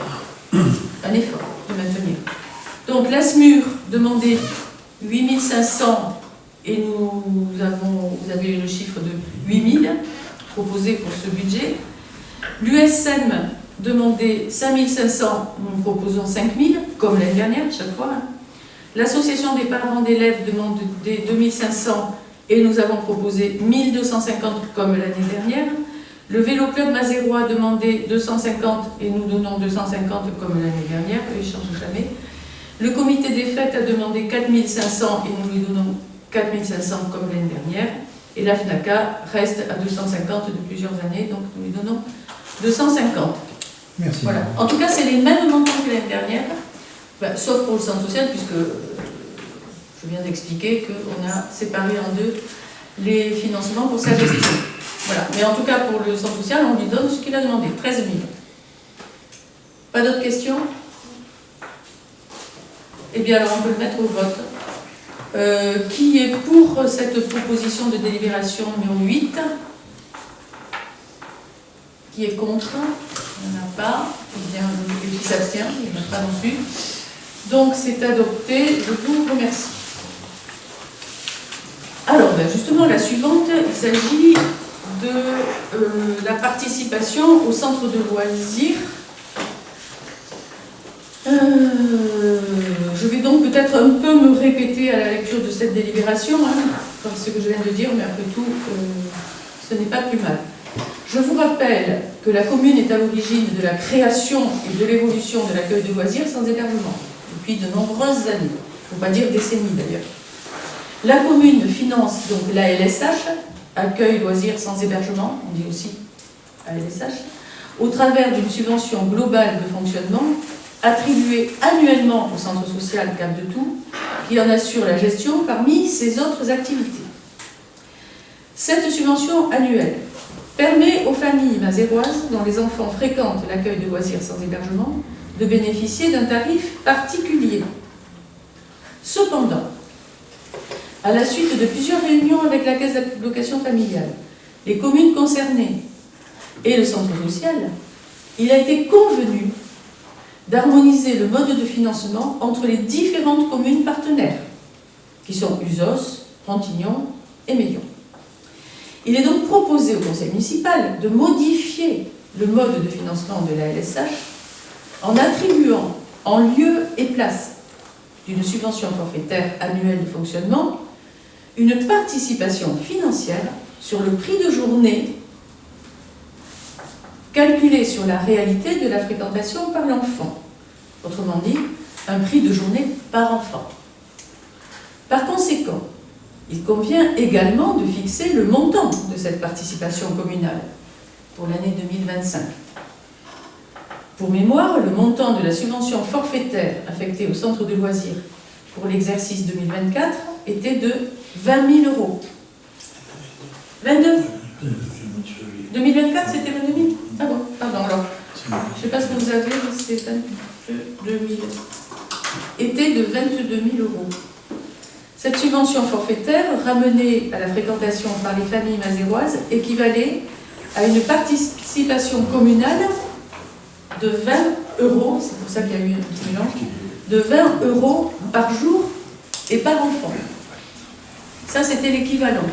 de maintenir. Donc, la SMUR demandait 8500 et vous avez eu le chiffre de 8000 proposé pour ce budget. L'USM demandait 5500, nous proposons 5000, comme l'année dernière, chaque fois. L'association des parents d'élèves demandait 2500 et nous avons proposé 1250 comme l'année dernière. Le Vélo Club Mazérois demandait 250 et nous donnons 250 comme l'année dernière, eux ils ne changent jamais. Le comité des fêtes a demandé 4500 et nous lui donnons 4500 comme l'année dernière. Et la FNACA reste à 250 de plusieurs années, donc nous lui donnons 250. Merci. Voilà. En tout cas, c'est les mêmes montants que l'année dernière, sauf pour le centre social, puisque je viens d'expliquer qu'on a séparé en deux les financements pour sa gestion. Voilà. Mais en tout cas, pour le centre social, on lui donne ce qu'il a demandé, 13 000. Pas d'autres questions? Eh bien, alors on peut le mettre au vote. Qui est pour cette proposition de délibération numéro 8? Qui est contre? Il n'y en a pas. Eh bien, et qui s'abstient? Il n'y en a pas non plus. Donc, c'est adopté. Je vous remercie. Alors, justement, la suivante, il s'agit de la participation au centre de loisirs. Je vais donc peut-être un peu me répéter à la lecture de cette délibération, comme ce que je viens de dire, mais après tout, ce n'est pas plus mal. Je vous rappelle que la commune est à l'origine de la création et de l'évolution de l'accueil de loisirs sans hébergement, depuis de nombreuses années, il ne faut pas dire décennies d'ailleurs. La commune finance donc l'ALSH, accueil loisirs sans hébergement, on dit aussi ALSH, au travers d'une subvention globale de fonctionnement attribuée annuellement au centre social Cap de Tout, qui en assure la gestion parmi ses autres activités. Cette subvention annuelle permet aux familles mazéroises dont les enfants fréquentent l'accueil de loisirs sans hébergement de bénéficier d'un tarif particulier. Cependant, à la suite de plusieurs réunions avec la caisse d'allocation familiale, les communes concernées et le centre social, il a été convenu d'harmoniser le mode de financement entre les différentes communes partenaires, qui sont Uzos, Rantignon et Mélion. Il est donc proposé au conseil municipal de modifier le mode de financement de la LSH en attribuant, en lieu et place d'une subvention forfaitaire annuelle de fonctionnement, une participation financière sur le prix de journée calculé sur la réalité de la fréquentation par l'enfant. Autrement dit, un prix de journée par enfant. Par conséquent, il convient également de fixer le montant de cette participation communale pour l'année 2025. Pour mémoire, le montant de la subvention forfaitaire affectée au centre de loisirs pour l'exercice 2024 était de 20 000 €. 22 2024, c'était 22 000? Ah bon, pardon, alors. Je ne sais pas ce que vous avez, mais c'est 22 000. Était de 22 000 €. Cette subvention forfaitaire, ramenée à la fréquentation par les familles mazéroises, équivalait à une participation communale de 20 €, c'est pour ça qu'il y a eu un petit mélange, de 20 € par jour et par enfant. Ça, c'était l'équivalent.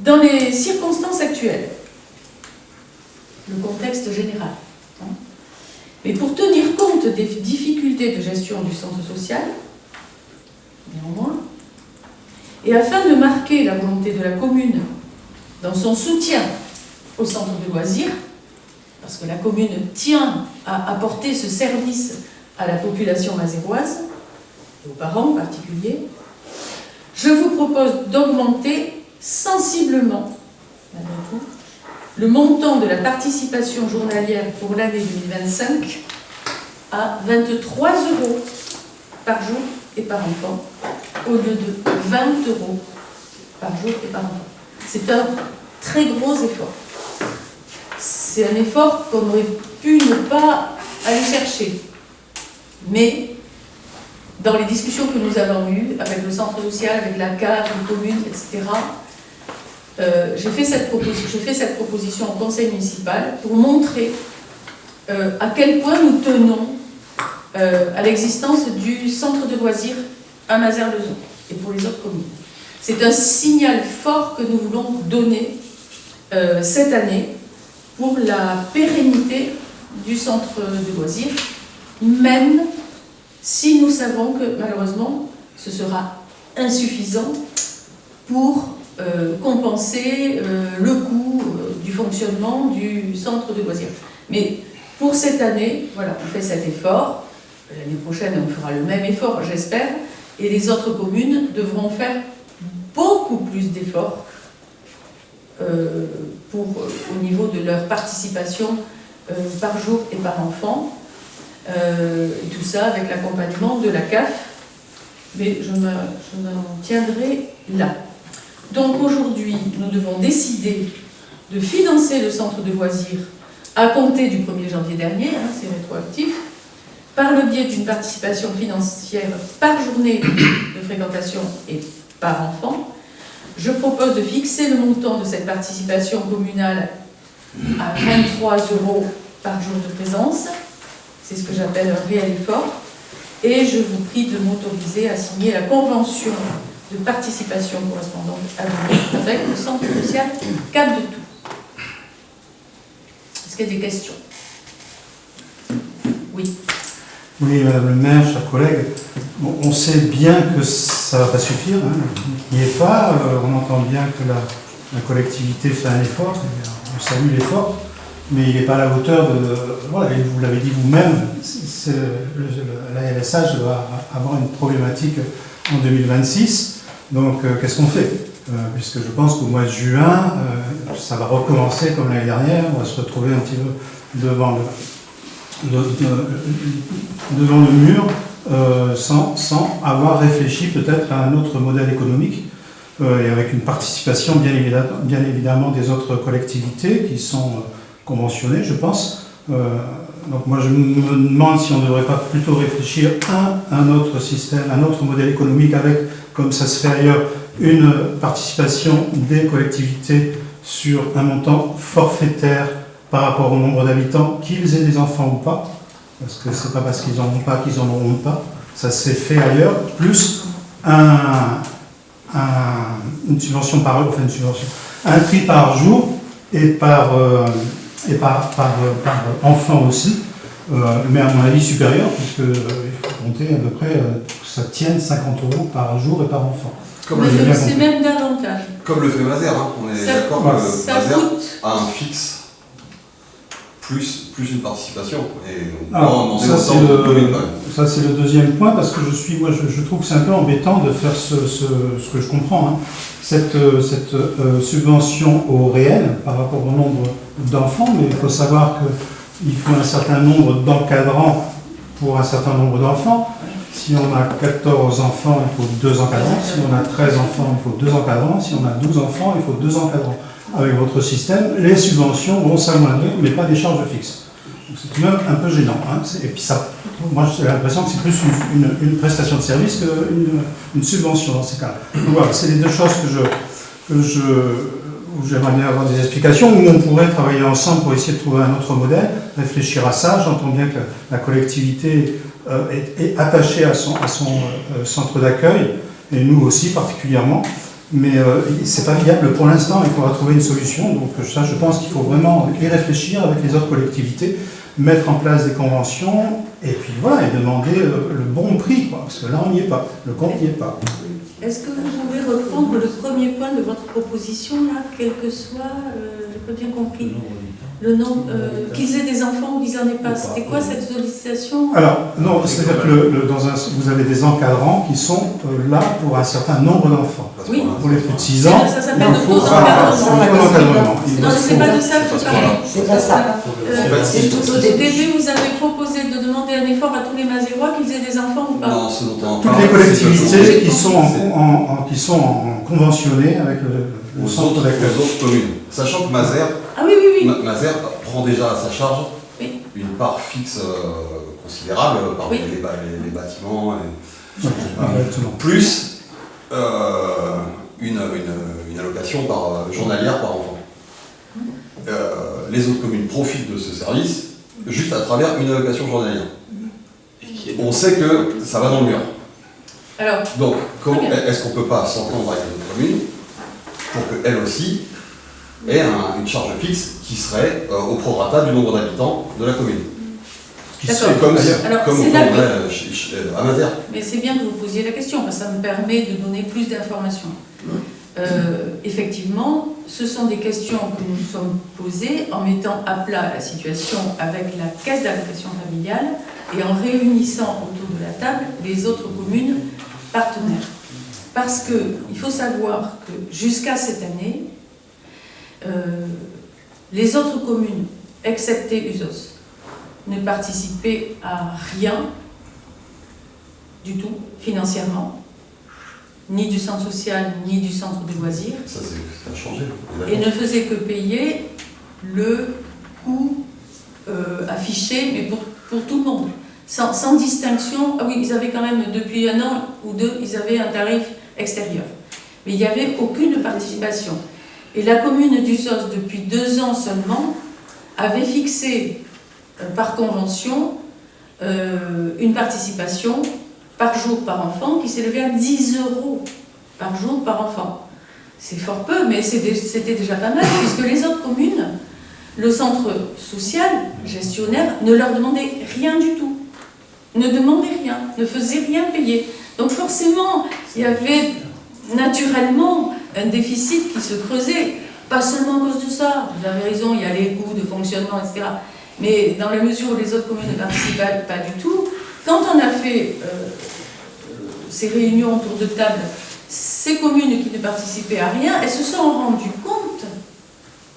Dans les circonstances actuelles, le contexte général, mais pour tenir compte des difficultés de gestion du centre social, néanmoins, et afin de marquer la volonté de la commune dans son soutien au centre de loisirs, parce que la commune tient à apporter ce service à la population mazéroise, et aux parents en particulier, je vous propose d'augmenter sensiblement le montant de la participation journalière pour l'année 2025 à 23 € par jour et par enfant, au lieu de 20 € par jour et par enfant. c'est un très gros effort. C'est un effort qu'on aurait pu ne pas aller chercher. Mais dans les discussions que nous avons eues avec le centre social, avec la CAF, les communes, etc., je fais cette proposition au conseil municipal pour montrer à quel point nous tenons à l'existence du centre de loisirs à Mazères-le-Zon et pour les autres communes. C'est un signal fort que nous voulons donner cette année pour la pérennité du centre de loisirs, même si nous savons que malheureusement ce sera insuffisant pour compenser le coût du fonctionnement du centre de loisirs. Mais pour cette année, voilà, on fait cet effort. L'année prochaine, on fera le même effort, j'espère, et les autres communes devront faire beaucoup plus d'efforts au niveau de leur participation par jour et par enfant. Et tout ça avec l'accompagnement de la CAF, mais je m'en tiendrai là. Donc aujourd'hui, nous devons décider de financer le centre de loisirs à compter du 1er janvier dernier, c'est rétroactif, par le biais d'une participation financière par journée de fréquentation et par enfant. Je propose de fixer le montant de cette participation communale à 23 € par jour de présence. C'est ce que j'appelle un réel effort. Et je vous prie de m'autoriser à signer la convention de participation correspondante à venir avec le centre social Cap de Tours. Est-ce qu'il y a des questions? Oui. Oui, Madame le maire, chers collègues, bon, on sait bien que ça ne va pas suffire, il n'y est pas, on entend bien que la collectivité fait un effort, on salue l'effort, mais il n'est pas à la hauteur de... Voilà, et vous l'avez dit vous-même, la LSH va avoir une problématique en 2026, donc qu'est-ce qu'on fait puisque je pense qu'au mois de juin, ça va recommencer comme l'année dernière, on va se retrouver un petit peu devant le mur, sans avoir réfléchi peut-être à un autre modèle économique, et avec une participation bien évidemment des autres collectivités qui sont conventionnées, je pense. Donc moi je me demande si on ne devrait pas plutôt réfléchir à un autre système, un autre modèle économique avec, comme ça se fait ailleurs, une participation des collectivités sur un montant forfaitaire par rapport au nombre d'habitants, qu'ils aient des enfants ou pas, parce que c'est pas parce qu'ils n'en ont pas qu'ils en auront pas, ça s'est fait ailleurs, plus une subvention par un prix par jour et par enfant aussi, mais à mon avis supérieur, puisque il faut compter à peu près que ça tienne 50 € par jour et par enfant. C'est même davantage. Comme le fait Mazères, on est d'accord que Mazères a un fixe plus une participation. Ça c'est le deuxième point, parce que je trouve que c'est un peu embêtant de faire ce que je comprends, cette subvention au réel par rapport au nombre d'enfants, mais il faut savoir qu'il faut un certain nombre d'encadrants pour un certain nombre d'enfants. Si on a 14 enfants, il faut 2 encadrants. Si on a 13 enfants, il faut 2 encadrants. Si on a 12 enfants, il faut 2 encadrants. Avec votre système, les subventions vont s'amoindrir, mais pas des charges fixes. C'est tout de même un peu gênant. Et puis ça, moi j'ai l'impression que c'est plus une prestation de service qu'une subvention dans ces cas-là. Donc voilà, c'est les deux choses où j'aimerais bien avoir des explications, où on pourrait travailler ensemble pour essayer de trouver un autre modèle, réfléchir à ça. J'entends bien que la collectivité est attachée à son centre d'accueil, et nous aussi particulièrement, mais c'est pas viable pour l'instant, il faudra trouver une solution. Donc ça, je pense qu'il faut vraiment y réfléchir avec les autres collectivités, mettre en place des conventions, et puis voilà, et demander le bon prix, parce que là on n'y est pas, le compte n'y est pas. Est-ce que vous pouvez reprendre le premier point de votre proposition, là, quel que soit, j'ai pas bien compris, le nombre, qu'ils aient des enfants ou qu'ils n'en aient pas? C'était quoi cette sollicitation? Alors, non, c'est-à-dire que vous avez des encadrants qui sont là pour un certain nombre d'enfants. Oui. Pour les plus de 6 ans, ça s'appelle le taux d'encadrement. Non, c'est pas de ça que je parlais. C'est pas ça. Au début, vous avez proposé de demander un effort à tous les Mazérois qu'ils aient des enfants ou pas? Non, ce dont on toutes les collectivités qui sont conventionnées avec aux autres communes. Sachant que Mazères, Ah oui, oui, oui. Mazères prend déjà à sa charge Oui. une part fixe considérable par Oui. les bâtiments, Exactement. plus une allocation journalière par enfant. Les autres communes profitent de ce service juste à travers une allocation journalière. On sait que ça va dans le mur. Alors, Donc, Très bien. est-ce qu'on ne peut pas s'entendre avec les autres communes pour qu'elles aussi aient une charge fixe qui serait au prorata du nombre d'habitants de la commune? D'accord. Comme Alors, comme c'est on là que- ferait à Mazères. mais c'est bien que vous posiez la question, parce que ça me permet de donner plus d'informations. Effectivement, ce sont des questions que nous nous sommes posées en mettant à plat la situation avec la caisse d'allocation familiale et en réunissant autour de la table les autres communes partenaires. Parce qu'il faut savoir que jusqu'à cette année, les autres communes, excepté Uzos, ne participaient à rien du tout financièrement, ni du centre social, ni du centre de loisirs, Ça a changé. et ne faisaient que payer le coût affiché, mais pour tout le monde, sans distinction. Ah oui, ils avaient quand même, depuis 1 an ou 2, ils avaient un tarif extérieur. Mais il n'y avait aucune participation. Et la commune d'Uzos, depuis 2 ans seulement, avait fixé par convention une participation par jour par enfant qui s'élevait à 10 € par jour par enfant. C'est fort peu, mais c'était déjà pas mal, puisque les autres communes, le centre social, gestionnaire, ne leur demandait rien du tout. Ne demandait rien, ne faisait rien payer. Donc forcément, il y avait naturellement un déficit qui se creusait, pas seulement à cause de ça. Vous avez raison, il y a les coûts de fonctionnement, etc. Mais dans la mesure où les autres communes ne participaient pas du tout, quand on a fait ces réunions autour de table, ces communes qui ne participaient à rien, elles se sont rendues compte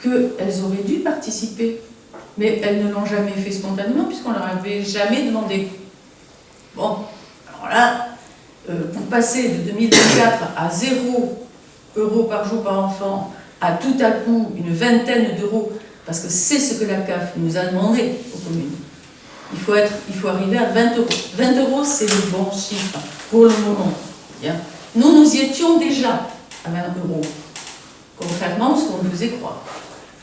qu'elles auraient dû participer. Mais elles ne l'ont jamais fait spontanément, puisqu'on ne leur avait jamais demandé. Bon, alors là, pour passer de 2024 à 0 € par jour par enfant, à tout à coup une vingtaine d'euros, parce que c'est ce que la CAF nous a demandé aux communes. Il faut arriver à 20 €. 20 €, c'est le bon chiffre pour le moment. Bien. Nous y étions déjà à 20 €, contrairement à ce qu'on nous faisait croire.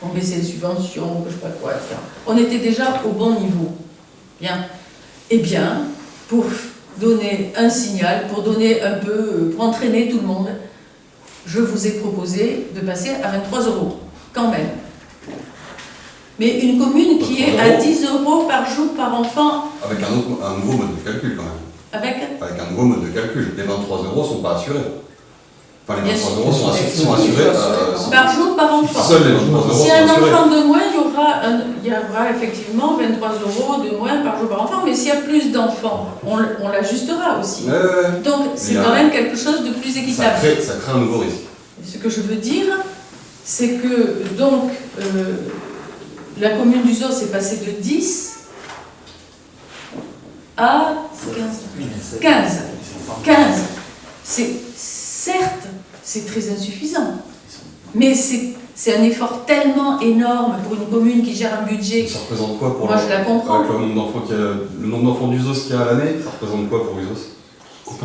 On baissait les subventions, que je sais pas quoi, etc. On était déjà au bon niveau. Bien. Eh bien, pour donner un signal, pour donner un peu, pour entraîner tout le monde, je vous ai proposé de passer à 23 €, quand même. Mais une commune qui est à 10 € par jour par enfant. Avec un nouveau mode de calcul quand même. Avec un nouveau mode de calcul. Les 23 € ne sont pas assurés. Enfin, les Bien 23 sûr. € sont assurés. par jour par enfant. Seuls les 23 € Si sont un assurés. enfant de moins, il y aura effectivement 23 € de moins par jour par enfant, mais s'il y a plus d'enfants, on l'ajustera aussi. Donc c'est quand même quelque chose de plus équitable. Ça crée un nouveau risque. Ce que je veux dire, c'est que donc la commune d'Uzos est passée de 10 à 15. 15. Certes, c'est très insuffisant, mais c'est un effort tellement énorme pour une commune qui gère un budget. Ça représente quoi pour Moi, je la comprends. avec le nombre d'enfants d'Uzos qu'il y a à l'année, ça représente quoi pour Uzos?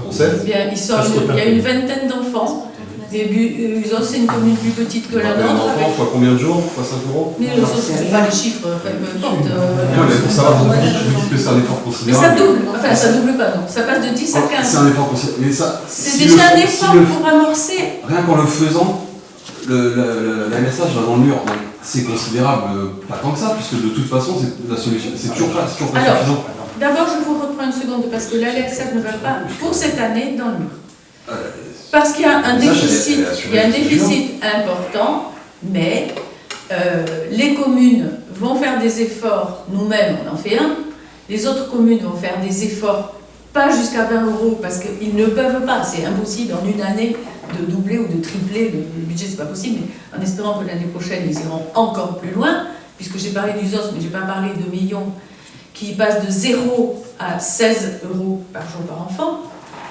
On sait? Eh bien, il y a une vingtaine d'enfants. Uzos, c'est une commune plus petite que la Un nôtre. enfant, fois combien de jours? Fois 5 €? Mais Uzos, c'est pas les chiffres, enfin, peu importe. Non, mais pour savoir, vous dites que c'est un effort Mais considérable. ça double, enfin ça double pas, non. Ça passe de 10 à 15. C'est un effort considérable. Mais ça, C'est déjà un effort pour amorcer. Rien qu'en le faisant, la MSH va dans le mur. Donc c'est considérable, pas tant que ça, puisque de toute façon, c'est la solution. C'est toujours pas Alors, suffisant. D'abord, je vous reprends une seconde parce que la LRCF ne va pas, pour cette année, dans le mur. Parce qu'il y a un déficit, important, mais les communes vont faire des efforts, nous-mêmes on en fait un, les autres communes vont faire des efforts, pas jusqu'à 20 € parce qu'ils ne peuvent pas, c'est impossible en une année de doubler ou de tripler le budget, c'est pas possible, mais en espérant que l'année prochaine ils iront encore plus loin, puisque j'ai parlé d'Uzos, mais j'ai pas parlé de Meillon, qui passe de 0 à 16 € par jour par enfant,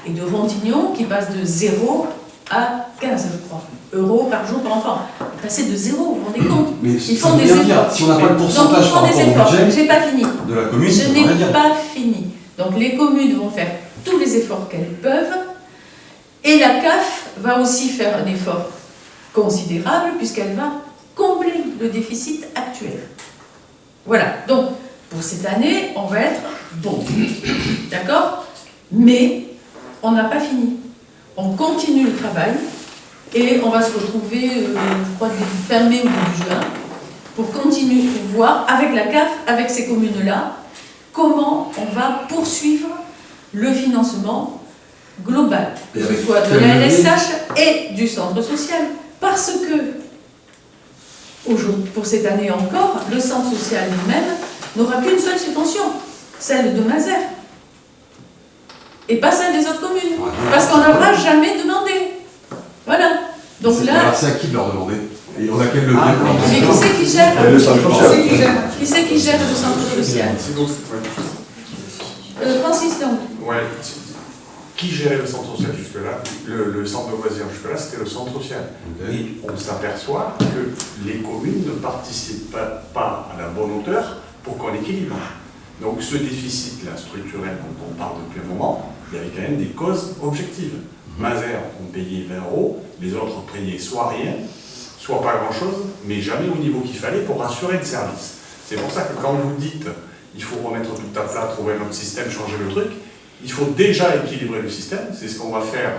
et de Rondignon qui passe de 0 à 15, je crois, euros par jour par enfant. Passer de 0, vous vous rendez compte? Mais Ils ça font veut des rien dire. efforts. Si on n'a pas le Donc, pourcentage ils par font des rapport au efforts. budget J'ai pas fini. de la commune, Je ça veut rien n'ai dire. pas fini. Donc les communes vont faire tous les efforts qu'elles peuvent et la CAF va aussi faire un effort considérable puisqu'elle va combler le déficit actuel. Voilà. Donc pour cette année, on va être bon. D'accord? Mais on n'a pas fini. On continue le travail et on va se retrouver, je crois, fin mai ou début juin pour continuer pour voir avec la CAF, avec ces communes-là, comment on va poursuivre le financement global, que ce soit de la LSH et du centre social. Parce que, pour cette année encore, le centre social lui-même n'aura qu'une seule subvention, celle de Mazères. Et pas celle des autres communes. Parce qu'on n'aura jamais demandé. Voilà. Donc là. Alors c'est à qui de leur demander? Et on a quel levier pour leur Mais demander? qui c'est qui gère Le centre social. Qui c'est qui gère le centre social? Francis Lang. Ouais. Qui gérait le centre social jusque-là? Le centre de loisirs jusque-là, c'était le centre social. Ok. Et on s'aperçoit que les communes ne participent pas à la bonne hauteur pour qu'on équilibre. Donc ce déficit-là structurel dont on parle depuis un moment, il y avait quand même des causes objectives. Mazères ont payé 20 €, les autres payaient soit rien, soit pas grand-chose, mais jamais au niveau qu'il fallait pour assurer le service. C'est pour ça que quand vous dites il faut remettre tout à plat, trouver un autre système, changer le truc, il faut déjà équilibrer le système, c'est ce qu'on va faire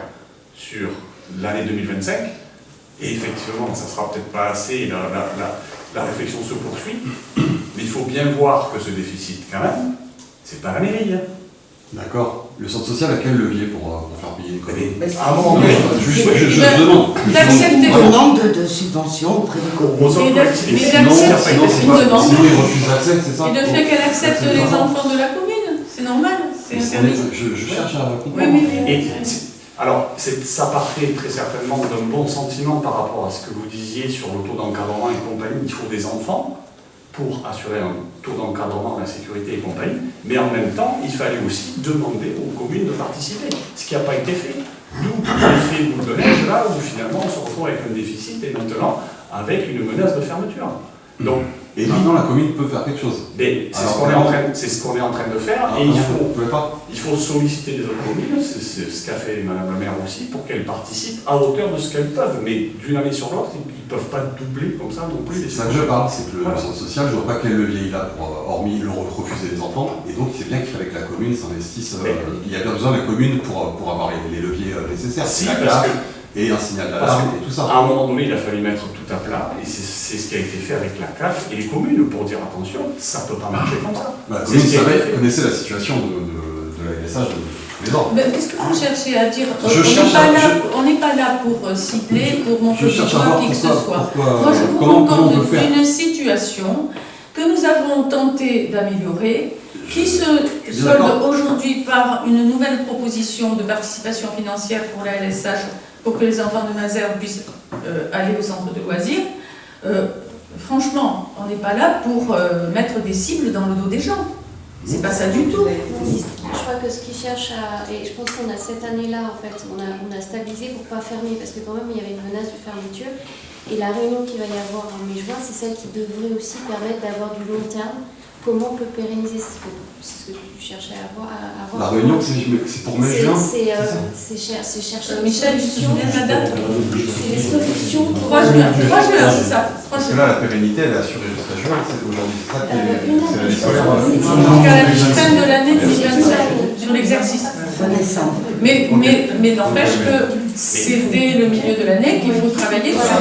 sur l'année 2025, et effectivement, ça ne sera peut-être pas assez, la réflexion se poursuit, mais il faut bien voir que ce déficit, quand même, c'est pas la mairie. Hein. D'accord. Le centre social a quel levier pour faire payer les communes? À un moment donné, Je demande. D'accepter Une demande de subvention auprès des communes. aux autres Et collectivités. d'accepter Sinon, c'est une pas- demande. sinon ils refusent l'accès, c'est ça? Et le fait qu'elle accepte C'est les ça. enfants de la commune, c'est normal, c'est un service. Je cherche à comprendre. Oui, oui, oui. Et alors, ça partait très certainement d'un bon sentiment par rapport à ce que vous disiez sur le taux d'encadrement et compagnie. Il faut des enfants pour assurer un taux d'encadrement, la sécurité et compagnie. Mais en même temps, il fallait aussi demander aux communes de participer, ce qui n'a pas été fait. D'où l'effet boule de neige, là où finalement on se retrouve avec un déficit et maintenant avec une menace de fermeture. Donc, Et maintenant, la commune peut faire quelque chose. c'est Alors, ce qu'on est en train de faire, Alors, et vous pouvez pas. il faut solliciter les autres communes, c'est ce qu'a fait Madame la maire aussi, pour qu'elles participent à hauteur de ce qu'elles peuvent. Mais d'une année sur l'autre, ils ne peuvent pas doubler comme ça non plus. C'est ça que je parle, c'est que le Voilà. centre social, je vois pas quel levier il a pour, hormis le refuser les enfants, et donc c'est bien qu'il fallait que la commune s'investisse. Il y a bien besoin de la commune pour avoir les leviers nécessaires. Si, C'est la parce CAF que et un signal parce d'alarme que et tout ça. à un moment donné, il a fallu mettre tout à plat, et c'est ce qui a été fait avec la CAF et les communes, pour dire attention, ça ne peut pas marcher comme ça. La C'est commune ce qui a été fait. connaissait la situation de la LSH de tous les ans. Mais qu'est-ce que vous cherchez à dire? On n'est pas là pour cibler, pour montrer Je du cherche à doigt voir qui que ce soit. pourquoi, Moi, je vous comment on peut raconte faire. une situation que nous avons tenté d'améliorer, qui se solde aujourd'hui par une nouvelle proposition de participation financière pour la LSH, pour que les enfants de Mazères puissent aller au centre de loisirs. Franchement, on n'est pas là pour mettre des cibles dans le dos des gens. C'est pas ça du tout. Je crois que ce qu'ils cherchent à... Et je pense qu'on a cette année-là, en fait, on a stabilisé pour pas fermer, parce que quand même, il y avait une menace de fermeture. Et la réunion qu'il va y avoir en mai-juin, c'est celle qui devrait aussi permettre d'avoir du long terme. Comment on peut pérenniser, c'est ce que tu cherchais à voir. La réunion, c'est pour mai-juin. C'est chercher Michel, tu te souviens de la date? C'est les solutions. 3 juin, c'est ça. 3 Parce que juin. là, la pérennité, elle est assurée jusqu'à juin. Aujourd'hui, c'est ça qui est Une c'est l'année année. scolaire. Jusqu'à la fin de l'année 2025, sur l'exercice. Mais n'empêche que c'est dès le milieu de l'année qu'il faut travailler sur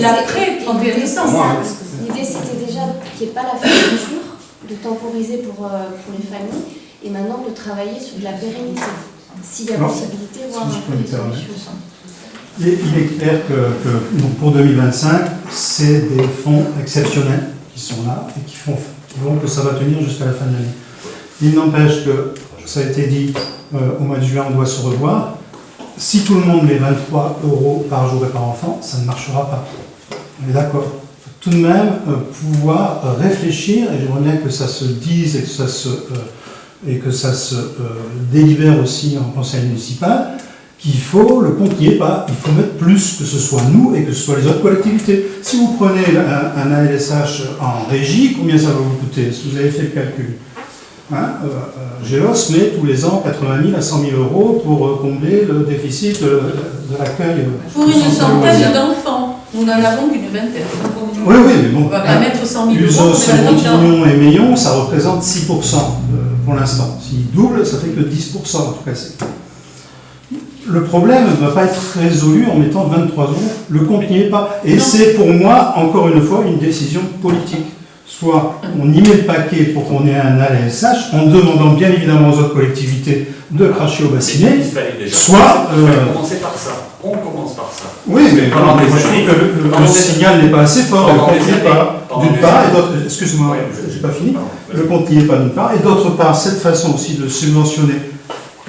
l'après 31 décembre. L'idée, c'était déjà qu'il n'y ait pas la fermeture, de temporiser pour les familles, et maintenant de travailler sur de la pérennité. S'il y a possibilité, voir un peu les solutions. Il est clair que donc pour 2025, c'est des fonds exceptionnels qui sont là et qui font que ça va tenir jusqu'à la fin de l'année. Il n'empêche que, ça a été dit, au mois de juin, on doit se revoir. Si tout le monde met 23 € par jour et par enfant, ça ne marchera pas. On est d'accord. Tout de même pouvoir réfléchir, et j'aimerais bien que ça se dise et que ça se délibère aussi en conseil municipal, le compte n'y est pas, il faut mettre plus, que ce soit nous et que ce soit les autres collectivités. Si vous prenez un ALSH en régie, combien ça va vous coûter? Est-ce que vous avez fait le calcul? Géos met tous les ans 80 000 à 100 000 euros pour combler le déficit de l'accueil. Pour une centaine d'enfants, nous n'en avons qu'une vingtaine. Oui, mais bon. On ne va pas mettre 100 000 euros. Usos, Montignon et Meillon, ça représente 6% pour l'instant. S'il double, ça fait que 10% en tout cas. Le problème ne va pas être résolu en mettant 23 euros. Le compte n'y est pas. Et c'est pour moi, encore une fois, une décision politique. Soit on y met le paquet pour qu'on ait un ALSH, en demandant bien évidemment aux autres collectivités de cracher au bassinet, soit... Il fallait commencer par ça. On commence par ça. Oui, mais moi je trouve que le signal n'est pas assez fort, le compte n'y est pas, d'une part, et d'autre... Excuse-moi, je n'ai pas fini. Le compte n'y est pas d'une part, et d'autre part, cette façon aussi de subventionner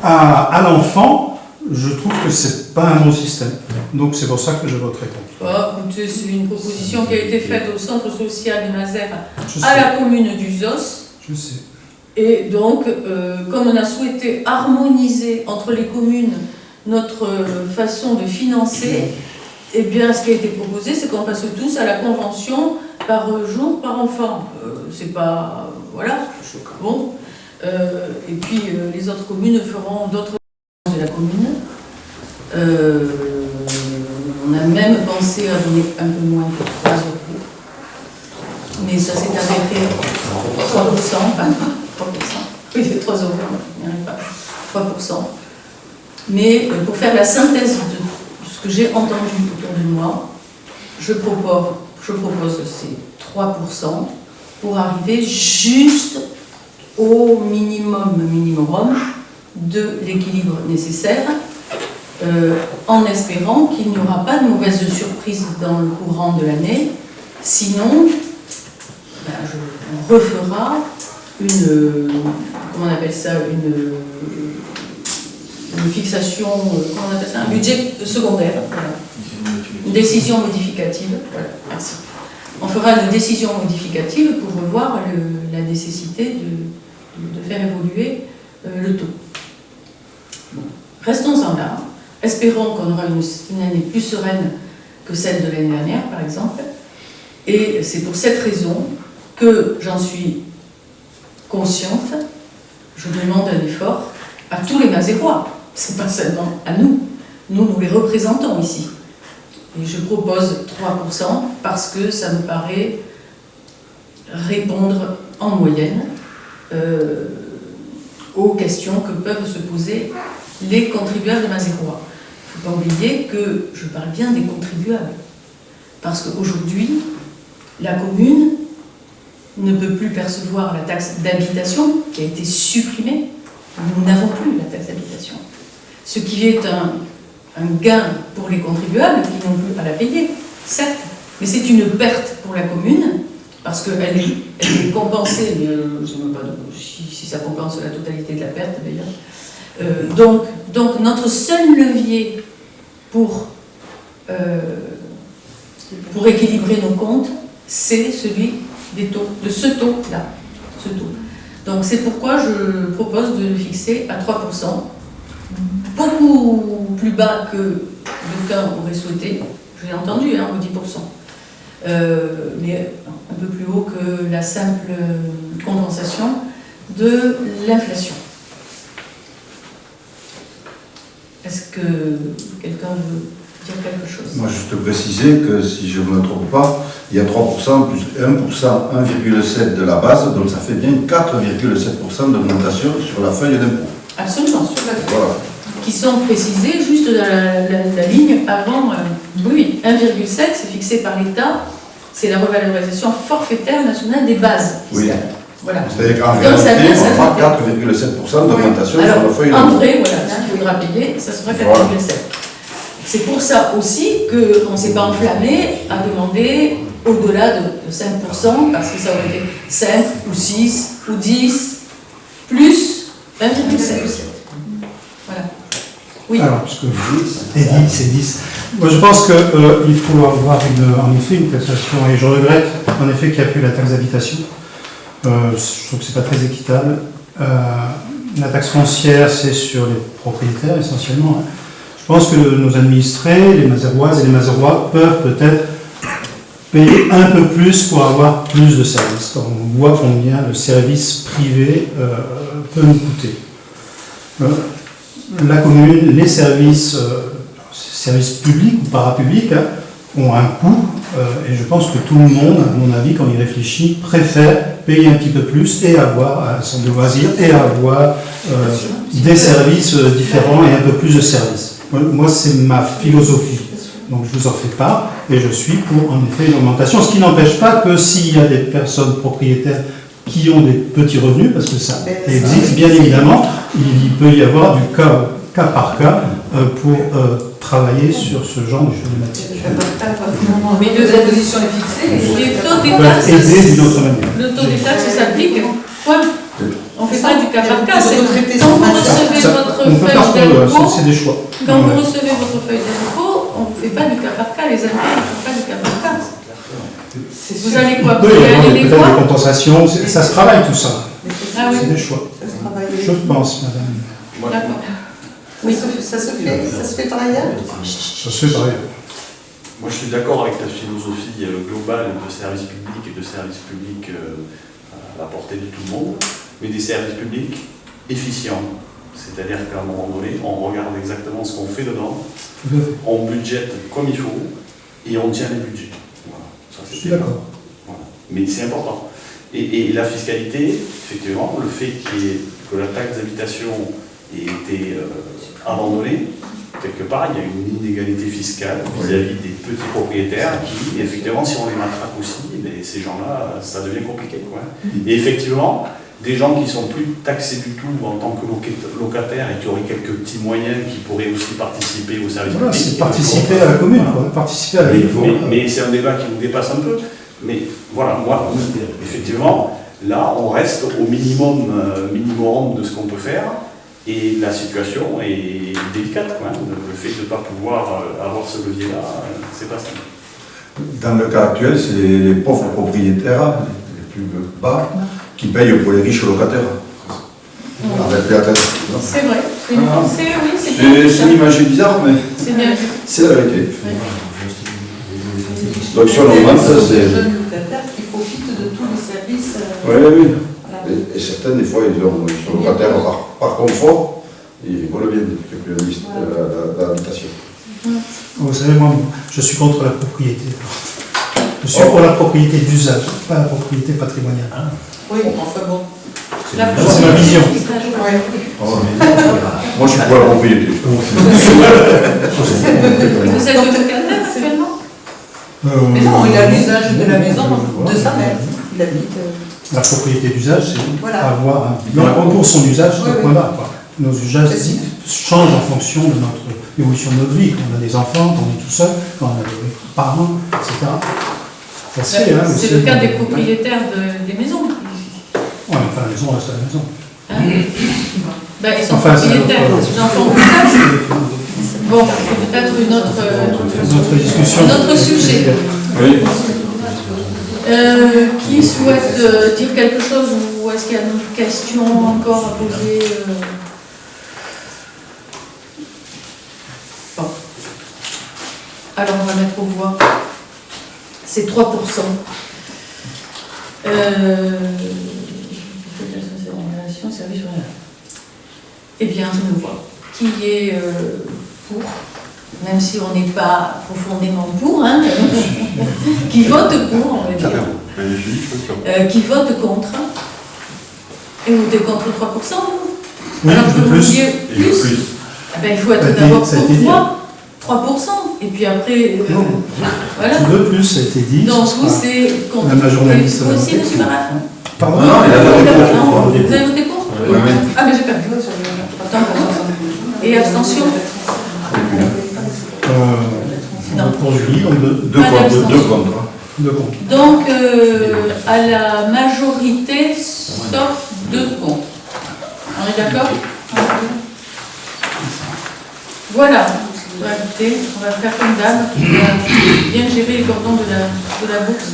à l'enfant, je trouve que c'est pas un bon système. Donc c'est pour ça que je voterai contre. Écoutez, c'est une proposition qui a été faite au centre social de Mazères à la commune d'Uzos. Je sais. Et donc, comme on a souhaité harmoniser entre les communes notre façon de financer, eh bien, ce qui a été proposé, c'est qu'on passe tous à la convention par jour, par enfant. C'est pas... voilà. Bon. Et puis, les autres communes feront d'autres de la commune. On a même pensé à donner un peu moins que 3 euros. Mais ça s'est avéré 3%, enfin 3%. Oui, 3 euros, on n'y arrive pas. 3%. Mais pour faire la synthèse de ce que j'ai entendu autour de moi, je propose ces 3% pour arriver juste au minimum de l'équilibre nécessaire, en espérant qu'il n'y aura pas de mauvaises surprises dans le courant de l'année. Sinon, on refera comment on appelle ça, une fixation, comment on appelle ça, un budget secondaire, voilà. Une décision modificative, voilà, merci. On fera une décision modificative pour revoir la nécessité de faire évoluer le taux. Bon. Restons-en là. Espérons qu'on aura une année plus sereine que celle de l'année dernière, par exemple. Et c'est pour cette raison que j'en suis consciente. Je demande un effort à tous les Mazérois. Ce n'est pas seulement à nous. Nous les représentons ici. Et je propose 3% parce que ça me paraît répondre en moyenne aux questions que peuvent se poser les contribuables de Mazérois. Il ne faut pas oublier que je parle bien des contribuables. Parce qu'aujourd'hui, la commune ne peut plus percevoir la taxe d'habitation qui a été supprimée. Nous n'avons plus la taxe d'habitation. Ce qui est un gain pour les contribuables qui n'ont plus à la payer, certes, mais c'est une perte pour la commune parce qu'elle est compensée, mais je ne sais même pas si ça compense la totalité de la perte d'ailleurs. Donc notre seul levier pour équilibrer nos comptes, c'est celui des taux, de ce taux-là. Donc c'est pourquoi je propose de le fixer à 3%, beaucoup plus bas que d'aucuns auraient souhaité, j'ai entendu, hein, aux 10%, mais un peu plus haut que la simple compensation de l'inflation. Est-ce que quelqu'un veut dire quelque chose? Moi, juste préciser que si je ne me trompe pas, il y a 3% plus 1%, 1,7% de la base, donc ça fait bien 4,7% d'augmentation sur la feuille d'impôt. Absolument, sur la feuille. Voilà. Qui sont précisés juste dans la ligne avant. Oui, 1,7, c'est fixé par l'État, c'est la revalorisation forfaitaire nationale des bases fiscales. Oui. Voilà. C'est-à-dire qu'en réalité, on aura 4,7% d'augmentation sur la feuille d'impôt. En vrai, voilà, ce qu'il faudra payer, ça sera 4,7. Voilà. C'est pour ça aussi qu'on ne s'est pas enflammé à demander au-delà de 5%, parce que ça aurait été 5 ou 6 ou 10, plus 1,7. Voilà. Oui. Alors, puisque c'est 10. Moi, je pense qu'il faut avoir en effet une taxation, et je regrette en effet qu'il n'y a plus la taxe d'habitation. Je trouve que ce n'est pas très équitable. La taxe foncière, c'est sur les propriétaires essentiellement. Hein. Je pense que nos administrés, les Mazéroises et les Mazérois, peuvent peut-être payer un peu plus pour avoir plus de services. On voit combien le service privé peut nous coûter. La commune, les services publics ou parapublics ont un coût, et je pense que tout le monde, à mon avis, quand il réfléchit, préfère payer un petit peu plus et avoir un centre de loisirs et avoir des services différents et un peu plus de services. Moi, c'est ma philosophie. Donc je vous en fais part, et je suis pour en effet une augmentation, ce qui n'empêche pas que s'il y a des personnes propriétaires qui ont des petits revenus, parce que ça existe bien évidemment, il peut y avoir du cas par cas pour travailler sur ce genre de problématiques. Mais le taux d'imposition est fixé, les taux des taxes, aider d'une autre manière. le taux des taxes s'applique. Point. On ne fait pas du cas par cas. C'est quand vous recevez votre On peut feuille faire d'impôt, c'est des choix. quand vous recevez votre feuille d'impôt, on ne fait pas du cas par cas. Les impôts ne font pas du cas par cas. Vous allez quoi? Il Vous peut y allez avoir aller peut-être quoi? des compensations, ça se travaille tout ça. Ah oui. C'est des choix. Je pense, madame. D'accord. Oui, ça se fait par ailleurs. Ça se fait par ailleurs. Moi, je suis d'accord avec la philosophie globale de services publics et de services publics à la portée de tout le monde, mais des services publics efficients. C'est-à-dire qu'à un moment donné, on regarde exactement ce qu'on fait dedans, on budgète comme il faut et on tient les budgets. Voilà. Ça, Je suis d'accord. Voilà. Mais c'est important. Et la fiscalité, effectivement, le fait que la taxe d'habitation ait été abandonnée, quelque part, il y a une inégalité fiscale vis-à-vis des petits propriétaires qui, effectivement, si on les matraque aussi, mais ces gens-là, ça devient compliqué, quoi. Et effectivement, des gens qui ne sont plus taxés du tout en tant que locataires et qui auraient quelques petits moyens qui pourraient aussi participer au service Voilà, public. c'est participer à la commune, quoi, participer à la ville. Mais c'est un débat qui nous dépasse un peu. Mais voilà, moi, effectivement, là, on reste au minimum de ce qu'on peut faire. Et la situation est délicate, quoi. Le fait de ne pas pouvoir avoir ce levier-là, c'est pas simple. Dans le cas actuel, c'est les pauvres propriétaires, les plus bas, qui payent pour les riches locataires. Avec la tête. C'est vrai. C'est une pensée, oui. C'est une image bizarre, mais c'est bien vu. c'est la vérité. Oui. Donc sur l'augmente, c'est... Les jeunes locataires qui profitent de tous les services. Oui. Et certains, des fois, ils sont locataires par confort, ils volent bien l'habitation. Vous savez, moi, je suis contre la propriété. Je suis pour la propriété d'usage, pas la propriété patrimoniale. Oui, enfin bon. C'est ma vision. Moi, je suis pour la propriété. Vous êtes locataire actuellement? Mais non, il a l'usage de la maison de sa mère. Il habite. La propriété d'usage, c'est Voilà. avoir pour son usage, c'est le point barre, quoi. Nos usages changent en fonction de notre évolution de notre vie. Quand on a des enfants, quand on est tout seul, quand on a des parents, etc. Ça se fait, hein, C'est le cas des propriétaires des maisons. Ouais, enfin, la maison reste à la maison. Hein? Ben, ils sont Enfin, c'est propriétaires, notre- les enfants ont ça. Bon, c'est peut-être une Notre discussion. un autre sujet. Oui. Qui souhaite dire quelque chose ou est-ce qu'il y a d'autres questions encore à poser Bon. Alors on va mettre aux voix. C'est 3%. Service voilà. Eh bien, je me vois. Qui est pour, même si on n'est pas profondément pour, hein, qui vote pour, on va dire. Qui vote contre. Et vous êtes contre 3%, vous? Oui, Alors que de vous plus. disiez plus. Eh ben, il faut être d'abord pour 3%. Et puis après, voilà. De plus, ça a été dit. Donc vous, c'est contre. Même la journaliste. Vous aussi, M. Marat? Pardon? Non, il a voté Non, vous avez voté contre? Oui. Ah, mais j'ai perdu. Tant pour. Et abstention? Non. Pour Julie, donc Deux contre. Donc, à la majorité, sauf 2 contre. On est d'accord? Voilà. Écoutez, on va faire comme d'hab. On va bien gérer les cordons de la bourse.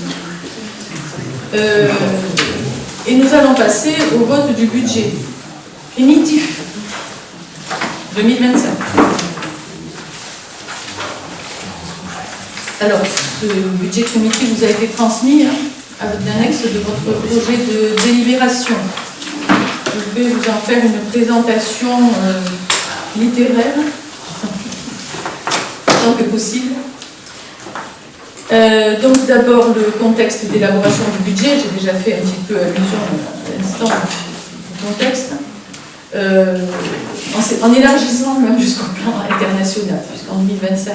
Et nous allons passer au vote du budget primitif 2025. Alors, ce budget primitif vous a été transmis avec l'annexe de votre projet de délibération. Je vais vous en faire une présentation littéraire, tant que possible. Donc d'abord le contexte d'élaboration du budget, j'ai déjà fait un petit peu allusion à l'instant au contexte, en élargissant même jusqu'au plan international, puisqu'en 2025,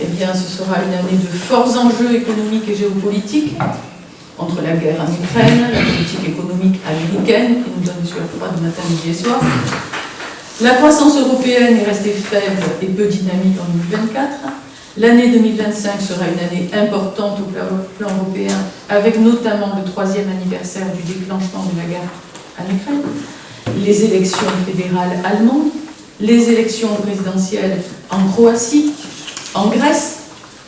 eh bien, ce sera une année de forts enjeux économiques et géopolitiques, entre la guerre en Ukraine, la politique économique américaine, qui nous donne sur le froid de matin, midi et soir. La croissance européenne est restée faible et peu dynamique en 2024. L'année 2025 sera une année importante au plan européen, avec notamment le 3e anniversaire du déclenchement de la guerre en Ukraine, les élections fédérales allemandes, les élections présidentielles en Croatie, en Grèce,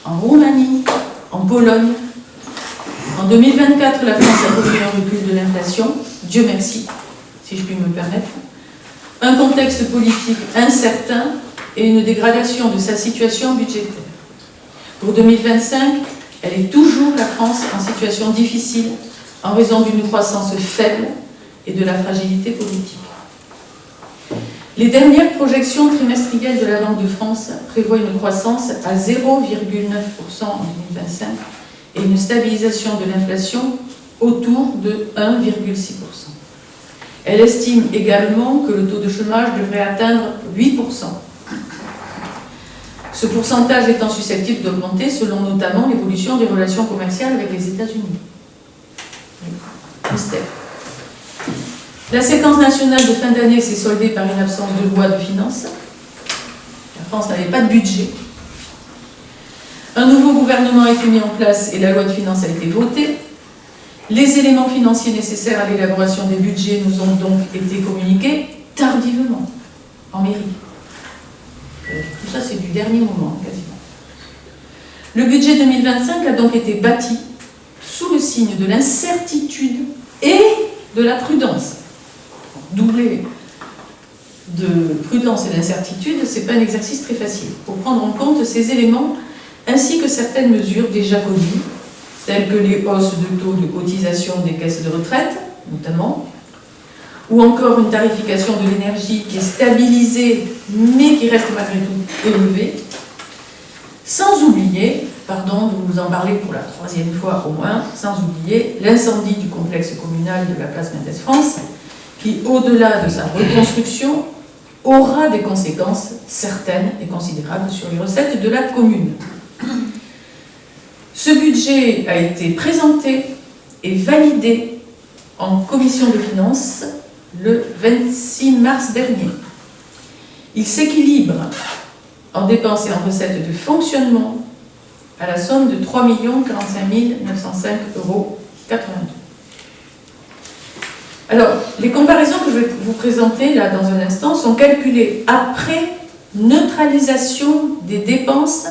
en Roumanie, en Pologne. En 2024, la France a connu un recul de l'inflation, Dieu merci, si je puis me permettre, un contexte politique incertain et une dégradation de sa situation budgétaire. Pour 2025, elle est toujours, la France, en situation difficile en raison d'une croissance faible et de la fragilité politique. Les dernières projections trimestrielles de la Banque de France prévoient une croissance à 0,9% en 2025 et une stabilisation de l'inflation autour de 1,6%. Elle estime également que le taux de chômage devrait atteindre 8%. Ce pourcentage étant susceptible d'augmenter selon notamment l'évolution des relations commerciales avec les États-Unis. Mystère. La séquence nationale de fin d'année s'est soldée par une absence de loi de finances. La France n'avait pas de budget. Un nouveau gouvernement a été mis en place et la loi de finances a été votée. Les éléments financiers nécessaires à l'élaboration des budgets nous ont donc été communiqués tardivement, en mairie. Tout ça, c'est du dernier moment, quasiment. Le budget 2025 a donc été bâti sous le signe de l'incertitude et de la prudence. Doubler de prudence et d'incertitude, ce n'est pas un exercice très facile. Pour prendre en compte ces éléments, ainsi que certaines mesures déjà connues, telles que les hausses de taux de cotisation des caisses de retraite, notamment, ou encore une tarification de l'énergie qui est stabilisée, mais qui reste malgré tout élevée, sans oublier, pardon de vous en parler pour la 3e fois au moins, sans oublier l'incendie du complexe communal de la place Mendès France, qui, au-delà de sa reconstruction, aura des conséquences certaines et considérables sur les recettes de la commune. Ce budget a été présenté et validé en commission de finances le 26 mars dernier. Il s'équilibre en dépenses et en recettes de fonctionnement à la somme de 3 45 905,82 €. Alors, les comparaisons que je vais vous présenter là dans un instant sont calculées après neutralisation des dépenses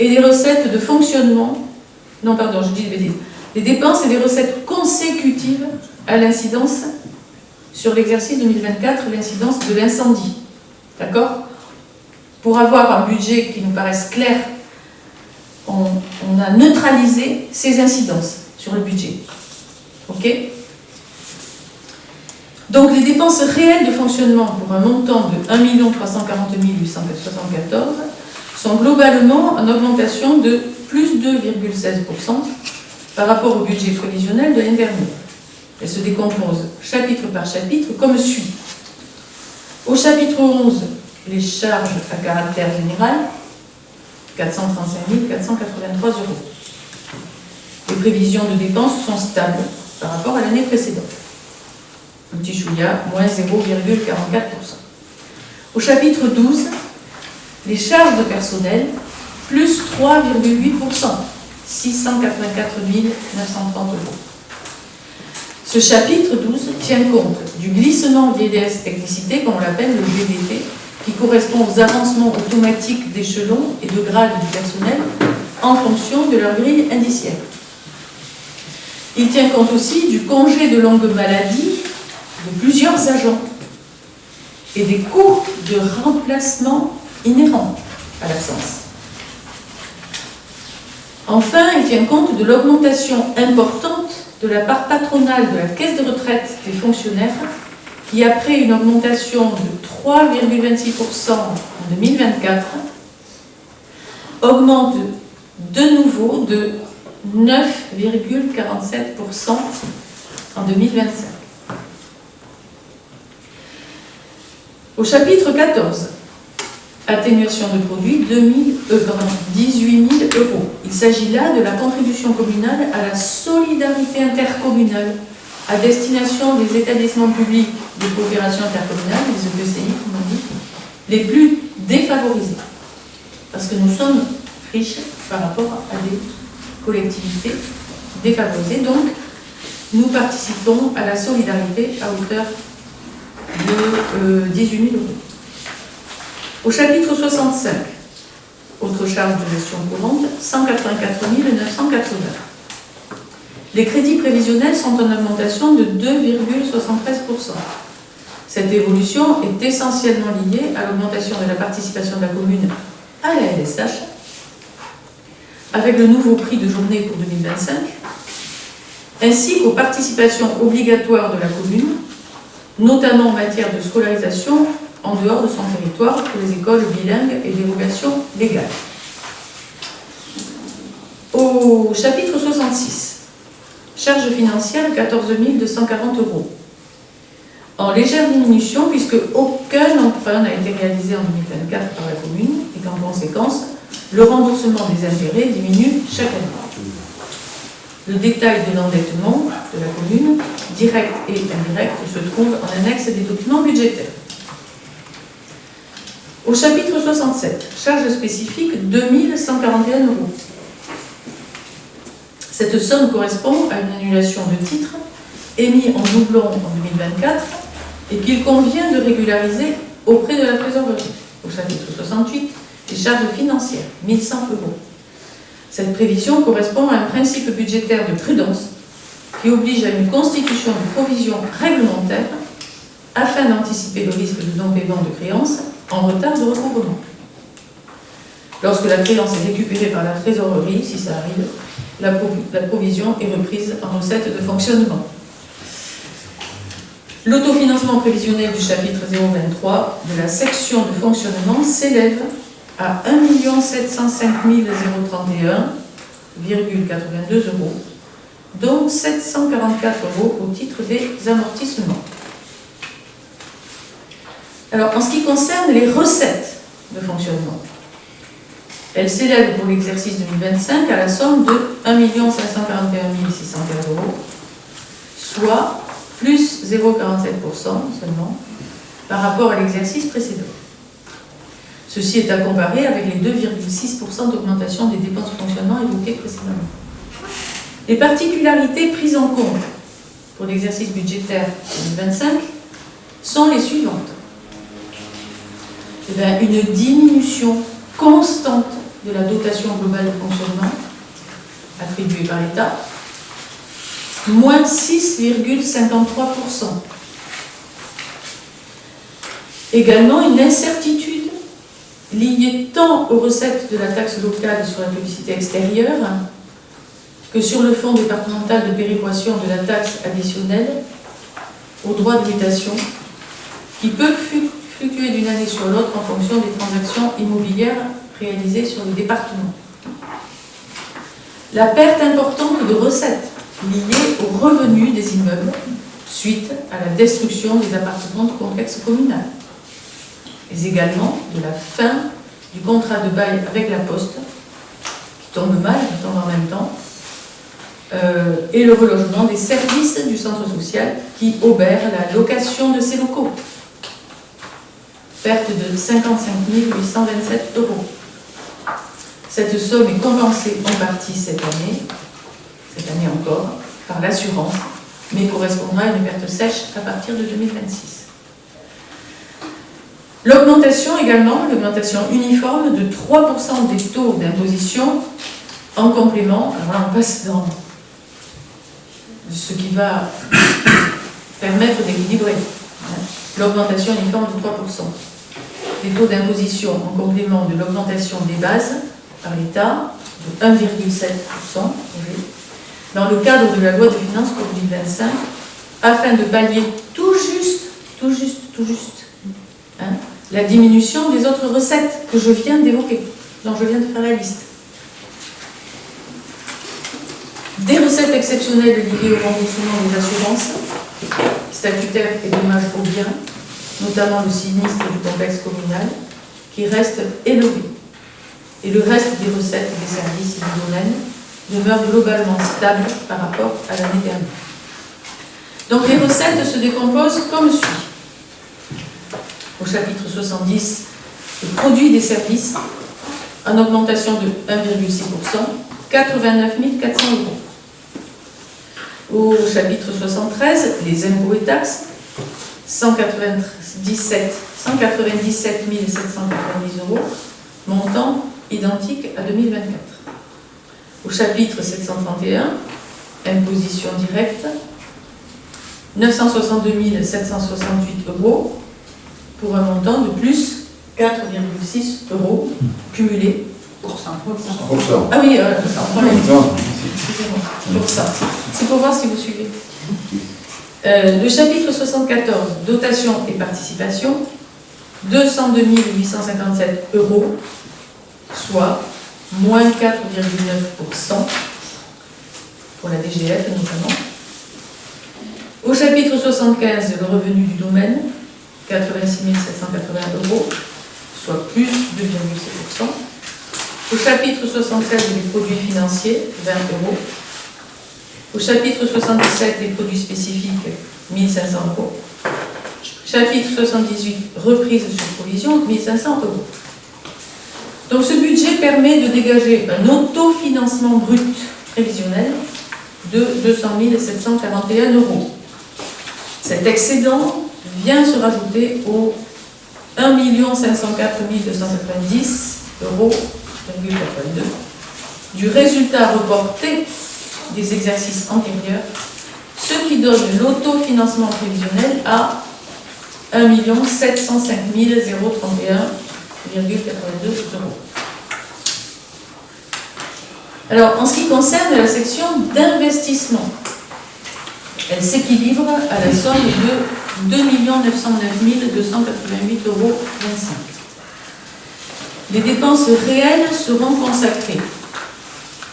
et des recettes de fonctionnement. Non, pardon, je dis des bêtises. Les dépenses et des recettes consécutives à l'incidence sur l'exercice 2024, l'incidence de l'incendie. D'accord? Pour avoir un budget qui nous paraisse clair, on a neutralisé ces incidences sur le budget. Ok? Donc les dépenses réelles de fonctionnement pour un montant de 1 340 874 sont globalement en augmentation de plus 2,16% par rapport au budget prévisionnel de l'année dernière. Elle se décompose chapitre par chapitre comme suit. Au chapitre 11, les charges à caractère général, 435 483 €. Les prévisions de dépenses sont stables par rapport à l'année précédente. Un petit chouïa, moins 0,44%. Au chapitre 12, les charges de personnel, plus 3,8%, 684 930 €. Ce chapitre 12 tient compte du glissement VDS technicité, comme on l'appelle le GDT, qui correspond aux avancements automatiques d'échelons et de grades du personnel en fonction de leur grille indiciaire. Il tient compte aussi du congé de longue maladie de plusieurs agents et des coûts de remplacement inhérents à l'absence. Enfin, il tient compte de l'augmentation importante de la part patronale de la caisse de retraite des fonctionnaires, qui, après une augmentation de 3,26% en 2024, augmente de nouveau de 9,47% en 2025. Au chapitre 14, atténuation de produits, 18 000 euros. Il s'agit là de la contribution communale à la solidarité intercommunale à destination des établissements publics de coopération intercommunale, les EPCI, comme on dit, les plus défavorisés. Parce que nous sommes riches par rapport à des collectivités défavorisées. Donc, nous participons à la solidarité à hauteur de 18 000 euros. Au chapitre 65, autres charges de gestion courante, 184 980. Les crédits prévisionnels sont en augmentation de 2,73%. Cette évolution est essentiellement liée à l'augmentation de la participation de la commune à la LSH, avec le nouveau prix de journée pour 2025, ainsi qu'aux participations obligatoires de la commune, notamment en matière de scolarisation en dehors de son territoire pour les écoles bilingues et des vocations légales. Au chapitre 66, charges financières 14 240 euros. En légère diminution, puisque aucun emprunt n'a été réalisé en 2024 par la commune et qu'en conséquence, le remboursement des intérêts diminue chaque année. Le détail de l'endettement de la commune, direct et indirect, se trouve en annexe des documents budgétaires. Au chapitre 67, charges spécifiques 2141 euros. Cette somme correspond à une annulation de titres émis en doublon en 2024 et qu'il convient de régulariser auprès de la trésorerie. Au chapitre 68, les charges financières, 1100 euros. Cette prévision correspond à un principe budgétaire de prudence qui oblige à une constitution de provisions réglementaires afin d'anticiper le risque de non-paiement de créances en retard de recouvrement. Lorsque la créance est récupérée par la trésorerie, si ça arrive, la provision est reprise en recette de fonctionnement. L'autofinancement prévisionnel du chapitre 023 de la section de fonctionnement s'élève à 1 705 031,82 euros, dont 744 euros au titre des amortissements. Alors, en ce qui concerne les recettes de fonctionnement, elles s'élèvent pour l'exercice 2025 à la somme de 1 541 615 euros, soit plus 0,47% seulement par rapport à l'exercice précédent. Ceci est à comparer avec les 2,6% d'augmentation des dépenses de fonctionnement évoquées précédemment. Les particularités prises en compte pour l'exercice budgétaire 2025 sont les suivantes. Une diminution constante de la dotation globale de fonctionnement attribuée par l'État, moins 6,53%. Également une incertitude liée tant aux recettes de la taxe locale sur la publicité extérieure que sur le fonds départemental de péréquation de la taxe additionnelle aux droits de mutation, qui peuvent fluctuer d'une année sur l'autre en fonction des transactions immobilières réalisées sur le département. La perte importante de recettes liée aux revenus des immeubles suite à la destruction des appartements de complexe communal, mais également de la fin du contrat de bail avec la Poste, qui tombe mal, qui tombe en même temps, et le relogement des services du centre social qui obère la location de ces locaux. Perte de 55 827 euros. Cette somme est compensée en partie cette année encore, par l'assurance, mais correspondra à une perte sèche à partir de 2026. L'augmentation également, l'augmentation uniforme de 3% des taux d'imposition en complément, alors là on passe dans ce qui va permettre d'équilibrer. L'augmentation uniforme de 3%. Des taux d'imposition en complément de l'augmentation des bases par l'État de 1,7% dans le cadre de la loi de finances pour 2025, afin de pallier tout juste, hein, la diminution des autres recettes que je viens d'évoquer, dont je viens de faire la liste. Des recettes exceptionnelles liées au remboursement des assurances statutaires et dommages aux biens, notamment le sinistre du complexe communal, qui reste élevé. Et le reste des recettes des services et du domaine demeure globalement stable par rapport à l'année dernière. Donc les recettes se décomposent comme suit. Au chapitre 70, le produit des services, en augmentation de 1,6%, 89 400 euros. Au chapitre 73, les impôts et taxes, 197 790 euros, montant identique à 2024. Au chapitre 731, imposition directe, 962 768 euros, pour un montant de plus 4,6 euros cumulé. Pour ça. Ah oui, excusez-moi, pour ça. C'est pour voir si vous suivez. Le chapitre 74, dotation et participation, 202 857 euros, soit moins 4,9% pour la DGF notamment. Au chapitre 75, le revenu du domaine, 86 780 euros, soit plus 2,7%. Au chapitre 76, les produits financiers, 20 euros. Au chapitre 77, les produits spécifiques, 1500 euros. Chapitre 78, reprise sur provision, 1500 euros. Donc ce budget permet de dégager un autofinancement brut prévisionnel de 200 741 euros. Cet excédent vient se rajouter aux 1 504 290 euros du résultat reporté des exercices antérieurs, ce qui donne l'autofinancement prévisionnel à 1 705 031,82 euros. Alors, en ce qui concerne la section d'investissement, elle s'équilibre à la somme de 2 909 288,25 euros. Les dépenses réelles seront consacrées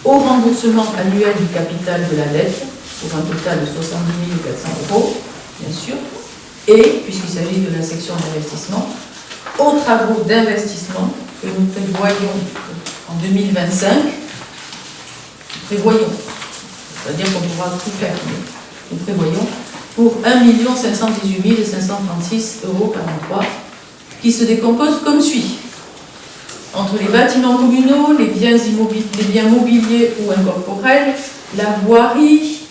au remboursement annuel du capital de la dette, pour un total de 70 400 euros, bien sûr, et, puisqu'il s'agit de la section d'investissement, aux travaux d'investissement que nous prévoyons en 2025. C'est-à-dire qu'on pourra tout faire, mais nous prévoyons pour 1 518 536 euros par emploi, qui se décompose comme suit. Entre les bâtiments communaux, les biens mobiliers ou incorporels, la voirie,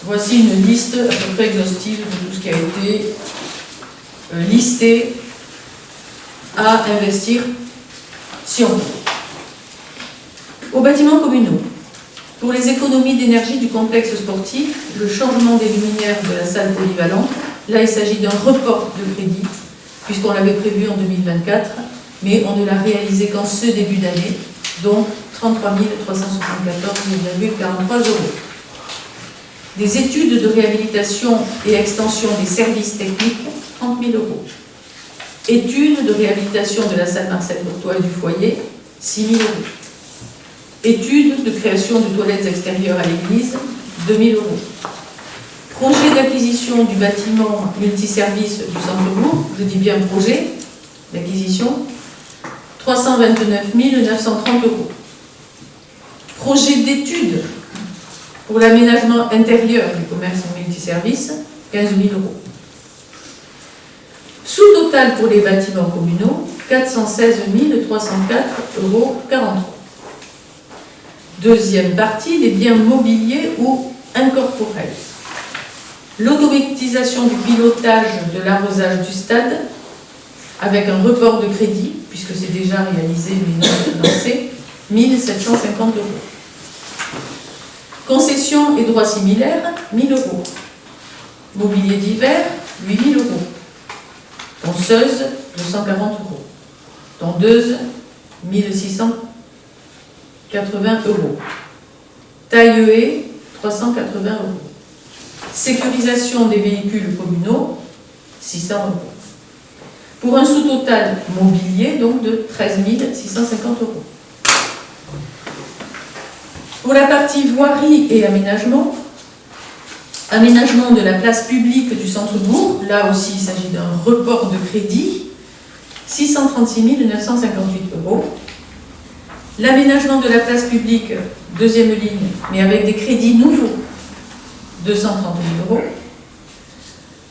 voici une liste à peu près exhaustive de tout ce qui a été listé à investir si on peut. Aux bâtiments communaux, pour les économies d'énergie du complexe sportif, le changement des luminaires de la salle polyvalente, là il s'agit d'un report de crédit, puisqu'on l'avait prévu en 2024, mais on ne l'a réalisé qu'en ce début d'année, donc 33 374,43 euros. Des études de réhabilitation et extension des services techniques, 30 000 euros. Études de réhabilitation de la salle Marcel Courtois et du foyer, 6 000 euros. Études de création de toilettes extérieures à l'église, 2 000 euros. Projet d'acquisition du bâtiment multiservice du centre-bourg, je dis bien projet d'acquisition, 329 930 euros. Projet d'études pour l'aménagement intérieur du commerce multiservice, 15 000 euros. Sous-total pour les bâtiments communaux, 416 304,43 euros. Deuxième partie, les biens mobiliers ou incorporels. L'automatisation du pilotage de l'arrosage du stade, avec un report de crédit, puisque c'est déjà réalisé mais non financé, 1 750 euros. Concessions et droits similaires, 1 000 euros. Mobilier d'hiver, 8 000 euros. Ponceuse, 240 euros. Tondeuse, 1680 euros. Taille haie, 380 euros. Sécurisation des véhicules communaux, 600 euros. Pour un sous-total mobilier, donc, de 13 650 euros. Pour la partie voirie et aménagement, aménagement de la place publique du centre-bourg, là aussi il s'agit d'un report de crédit, 636 958 euros. L'aménagement de la place publique, deuxième ligne, mais avec des crédits nouveaux, 230 000 euros.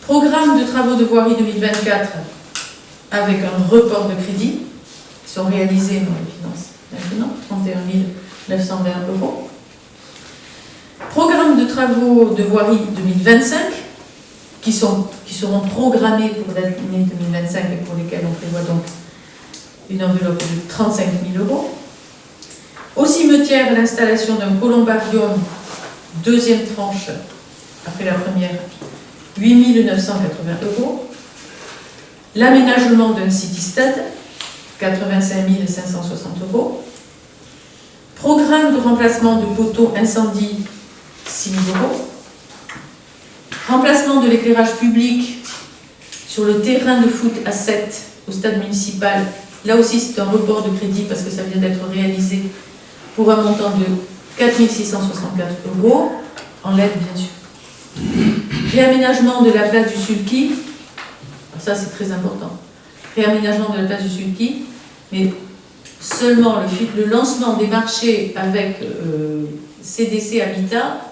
Programme de travaux de voirie 2024, avec un report de crédits, qui sont réalisés dans les finances maintenant, 31 920 euros. Programme de travaux de voirie 2025, qui seront programmés pour l'année 2025 et pour lesquels on prévoit donc une enveloppe de 35 000 euros. Au cimetière, l'installation d'un columbarium, deuxième tranche, après la première, 8 980 euros. L'aménagement d'un city-stade, 85 560 euros. Programme de remplacement de poteaux incendie, 6 000 euros. Remplacement de l'éclairage public sur le terrain de foot à 7 au stade municipal. Là aussi, c'est un report de crédit parce que ça vient d'être réalisé pour un montant de 4 664 euros, en LED bien sûr. Réaménagement de la place du Sulky, ça c'est très important. Réaménagement de la place du Sulky, mais seulement le lancement des marchés avec CDC Habitat,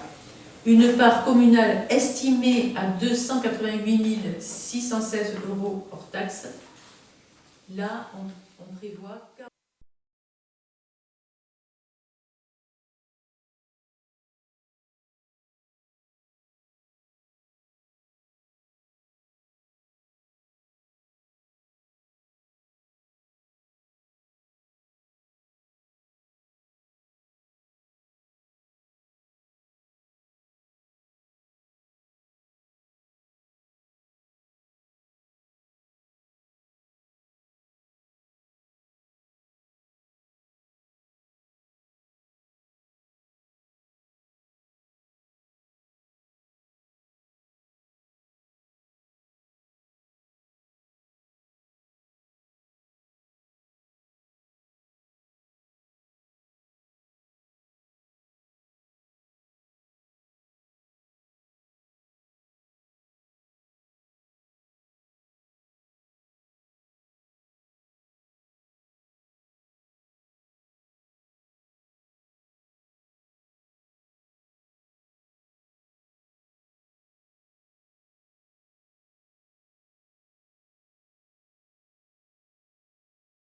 une part communale estimée à 288 616 euros hors taxe. Là, on prévoit